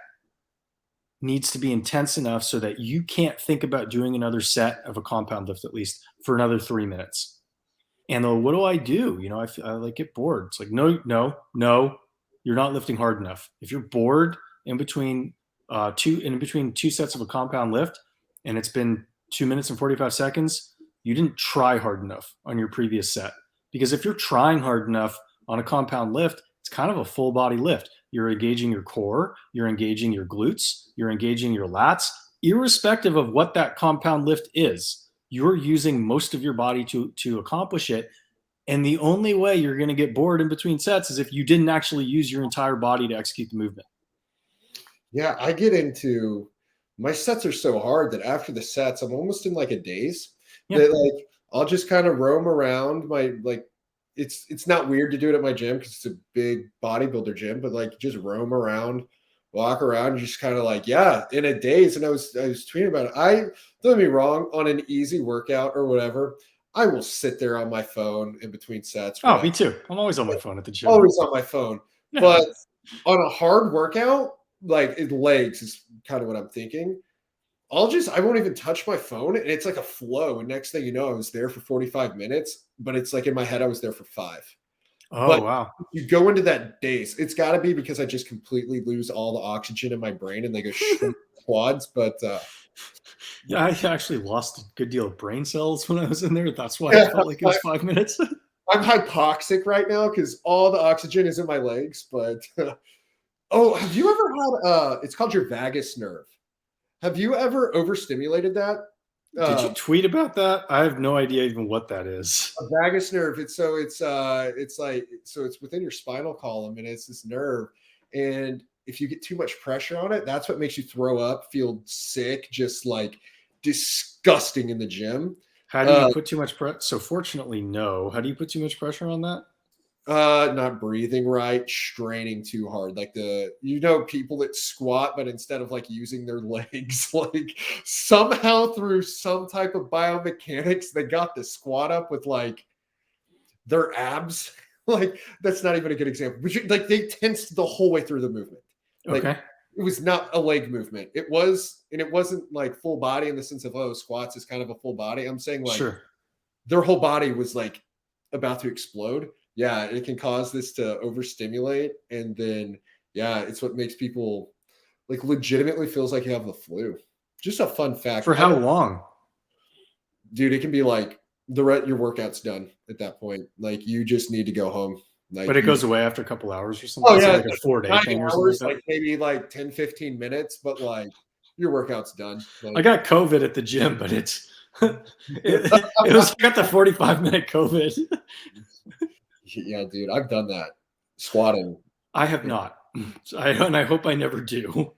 needs to be intense enough so that you can't think about doing another set of a compound lift at least for another 3 minutes. And what do I do? I like get bored. It's like, no, you're not lifting hard enough. If you're bored in between two sets of a compound lift, and it's been 2 minutes and 45 seconds, you didn't try hard enough on your previous set. Because if you're trying hard enough on a compound lift, it's kind of a full body lift. You're engaging your core, you're engaging your glutes, you're engaging your lats, irrespective of what that compound lift is. You're using most of your body to accomplish it. And the only way you're going to get bored in between sets is if you didn't actually use your entire body to execute the movement. Yeah, I get into my sets are so hard that after the sets, I'm almost in like a daze. Yeah. That like I'll just kind of roam around my like it's not weird to do it at my gym because it's a big bodybuilder gym, but like just roam around, walk around, just kind of like, yeah, in a daze. And I was tweeting about it. Don't get me wrong, on an easy workout or whatever, I will sit there on my phone in between sets. Oh, me too. I'm always on my phone at the gym. Always on my phone. Yeah. But on a hard workout, like legs is kind of what I'm thinking. I won't even touch my phone and it's like a flow. And next thing you know, I was there for 45 minutes, but it's like in my head, I was there for 5. Oh, but wow. You go into that daze. It's got to be because I just completely lose all the oxygen in my brain and they go quads. But yeah, I actually lost a good deal of brain cells when I was in there. That's why I felt like it was 5 minutes. I'm hypoxic right now because all the oxygen is in my legs. But oh, have you ever had it's called your vagus nerve? Have you ever overstimulated that? Did you tweet about that? I have no idea even what that is. A vagus nerve. It's within your spinal column, and it's this nerve. And if you get too much pressure on it, that's what makes you throw up, feel sick, just like disgusting in the gym. How do you put too much pressure? So fortunately, no. How do you put too much pressure on that? Not breathing right, straining too hard. Like people that squat, but instead of like using their legs, like somehow through some type of biomechanics, they got the squat up with like their abs. Like that's not even a good example. But like they tensed the whole way through the movement. Like it was not a leg movement. It wasn't like full body in the sense of squats is kind of a full body. I'm saying like their whole body was like about to explode. Yeah, it can cause this to overstimulate. And then, yeah, it's what makes people like legitimately feels like you have the flu. Just a fun fact. For how long? Dude, it can be like your workout's done at that point. Like you just need to go home. Like, but it goes away after a couple hours or something. Oh, yeah. Like a 4-day thing or something like maybe like 10, 15 minutes, but like your workout's done. Like, I got COVID at the gym, but it was got the 45-minute COVID. Yeah, dude, I've done that. Squatting. I have not. And I hope I never do.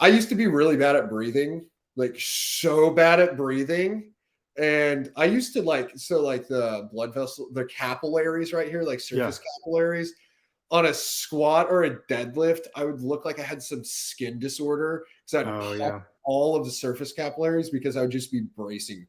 I used to be really bad at breathing, like so bad at breathing And I used to like, so like the blood vessel, the capillaries right here, like surface capillaries, on a squat or a deadlift, I would look like I had some skin disorder because I'd pop all of the surface capillaries because I would just be bracing.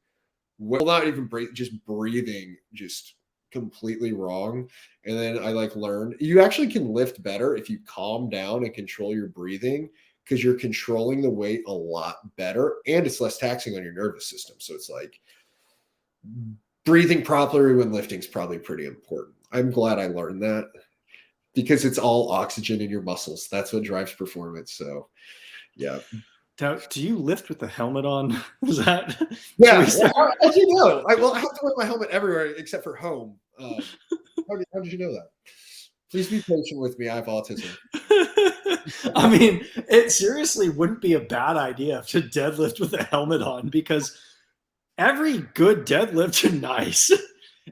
Well, not even just breathing just completely wrong. And then I like learned you actually can lift better if you calm down and control your breathing because you're controlling the weight a lot better and it's less taxing on your nervous system. So it's like breathing properly when lifting is probably pretty important. I'm glad I learned that because it's all oxygen in your muscles. That's what drives performance. So, yeah. Now, do you lift with the helmet on? Is that? Yeah. How did you know? I have to wear my helmet everywhere except for home. How did you know that? Please be patient with me. I have autism. I mean, it seriously wouldn't be a bad idea to deadlift with a helmet on because every good deadlifter, nice.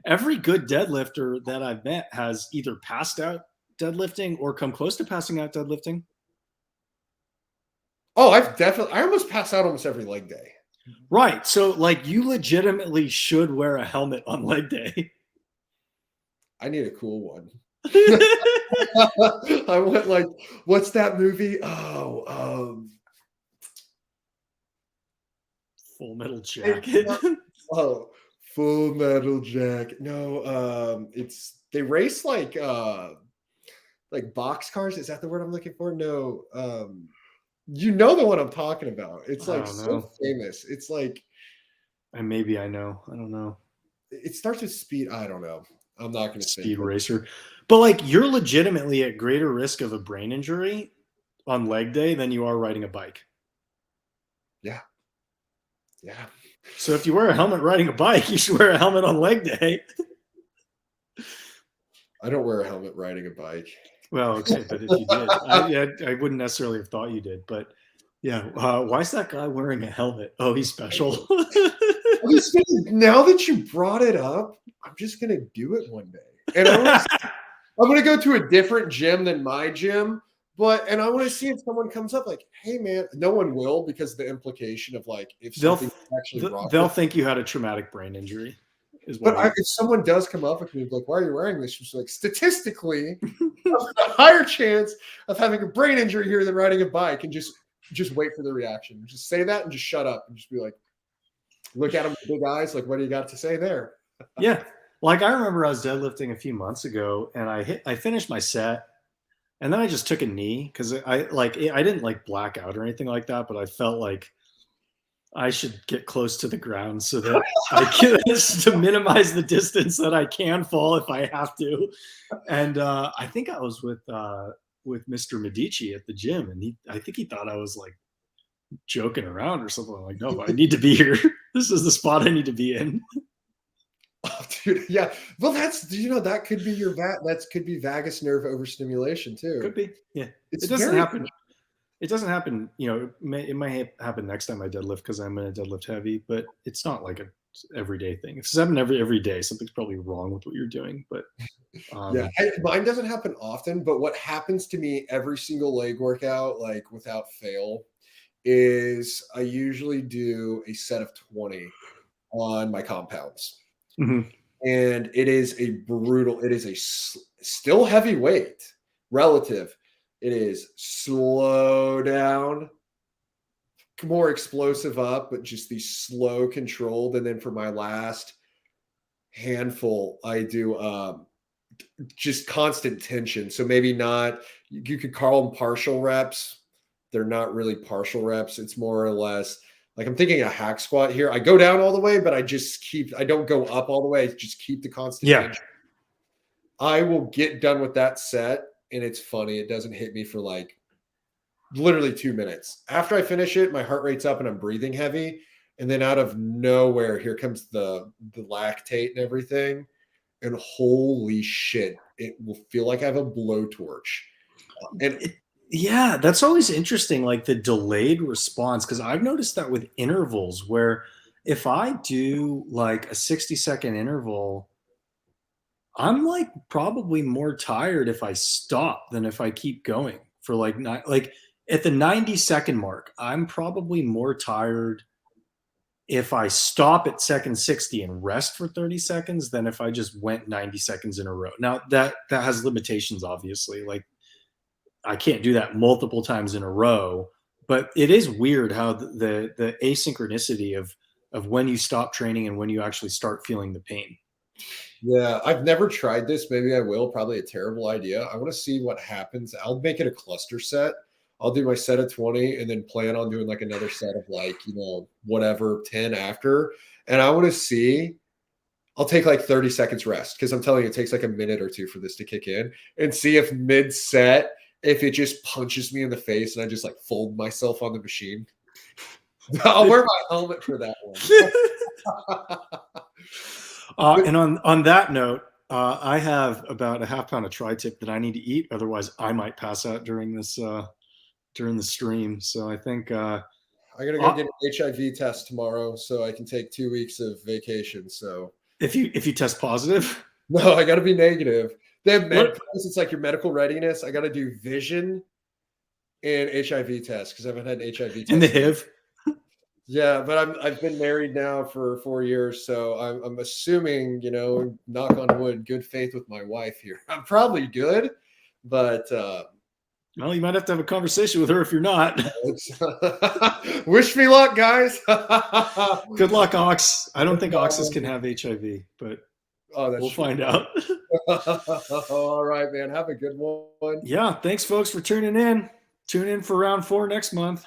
Every good deadlifter that I've met has either passed out deadlifting or come close to passing out deadlifting. Oh, I almost pass out almost every leg day. Right. So, like, you legitimately should wear a helmet on leg day. I need a cool one. I went like, what's that movie? Oh, Full Metal Jacket. Full Metal Jacket. No, they race like box cars. Is that the word I'm looking for? No, you know the one I'm talking about. It's like so famous. It's like, and maybe I know. I don't know. It starts with speed. I don't know. I'm not going to say Speed Racer, but like you're legitimately at greater risk of a brain injury on leg day than you are riding a bike. Yeah. So if you wear a helmet riding a bike, you should wear a helmet on leg day. I don't wear a helmet riding a bike. Well, okay, but if you did, I wouldn't necessarily have thought you did. But yeah, why is that guy wearing a helmet? Oh, he's special. Now that you brought it up, I'm just gonna do it one day, and I'm gonna go to a different gym than my gym. And I want to see if someone comes up like, "Hey, man," no one will because the implication of like if something they'll think you had a traumatic brain injury. But if someone does come up with me like, "Why are you wearing this?" She's like, statistically, a higher chance of having a brain injury here than riding a bike, and just wait for the reaction. Just say that and just shut up and just be like, look at him with big eyes, like, what do you got to say there? Yeah, like I remember I was deadlifting a few months ago, and I finished my set, and then I just took a knee because I didn't like black out or anything like that, but I felt like I should get close to the ground so that I can to minimize the distance that I can fall if I have to. And I think I was with Mr. Medici at the gym, and I think he thought I was like joking around or something. I'm like, no, I need to be here. This is the spot I need to be in. Oh, dude, yeah. Well, that could be that could be vagus nerve overstimulation too. Could be. Yeah. It doesn't happen. It doesn't happen, it might happen next time I deadlift because I'm going to deadlift heavy, but it's not like a everyday thing. If it's happening every day, something's probably wrong with what you're doing. But yeah, mine doesn't happen often, but what happens to me every single leg workout, like without fail, is I usually do a set of 20 on my compounds. Mm-hmm. And it is still heavy weight relative. It is slow down, more explosive up, but just the slow controlled. And then for my last handful, I do just constant tension. So maybe not, you could call them partial reps. They're not really partial reps. It's more or less like I'm thinking a hack squat here. I go down all the way, but I don't go up all the way. I just keep the constant tension. I will get done with that set. And it's funny. It doesn't hit me for like literally 2 minutes. After I finish it, my heart rate's up and I'm breathing heavy. And then out of nowhere, here comes the lactate and everything. And holy shit, it will feel like I have a blowtorch. Yeah, that's always interesting, like the delayed response, because I've noticed that with intervals where if I do like a 60-second interval, I'm like probably more tired if I stop than if I keep going for like at the 90-second mark. I'm probably more tired if I stop at second 60 and rest for 30 seconds than if I just went 90 seconds in a row. Now that has limitations, obviously. Like I can't do that multiple times in a row, but it is weird how the asynchronicity of when you stop training and when you actually start feeling the pain. Yeah, I've never tried this. Maybe I will. Probably a terrible idea. I want to see what happens. I'll make it a cluster set. I'll do my set of 20 and then plan on doing like another set of like, whatever, 10 after. And I want to see, I'll take like 30 seconds rest because I'm telling you, it takes like a minute or two for this to kick in and see if mid set, if it just punches me in the face and I just like fold myself on the machine. I'll wear my helmet for that one. And on that note, I have about a half pound of tri-tip that I need to eat. Otherwise, I might pass out during this during the stream. So I think I gotta go get an HIV test tomorrow so I can take 2 weeks of vacation. So if you test positive, no, I gotta be negative. They have med it's like your medical readiness. I gotta do vision and HIV test because I haven't had an HIV test. And the HIV. Yeah, but I've been married now for 4 years, so I'm assuming, knock on wood, good faith with my wife here. I'm probably good, but well, you might have to have a conversation with her if you're not. Wish me luck, guys. Good luck, Ox. I don't think Oxes can have HIV, but we'll find out. All right, man. Have a good one. Yeah, thanks, folks, for tuning in. Tune in for round 4 next month.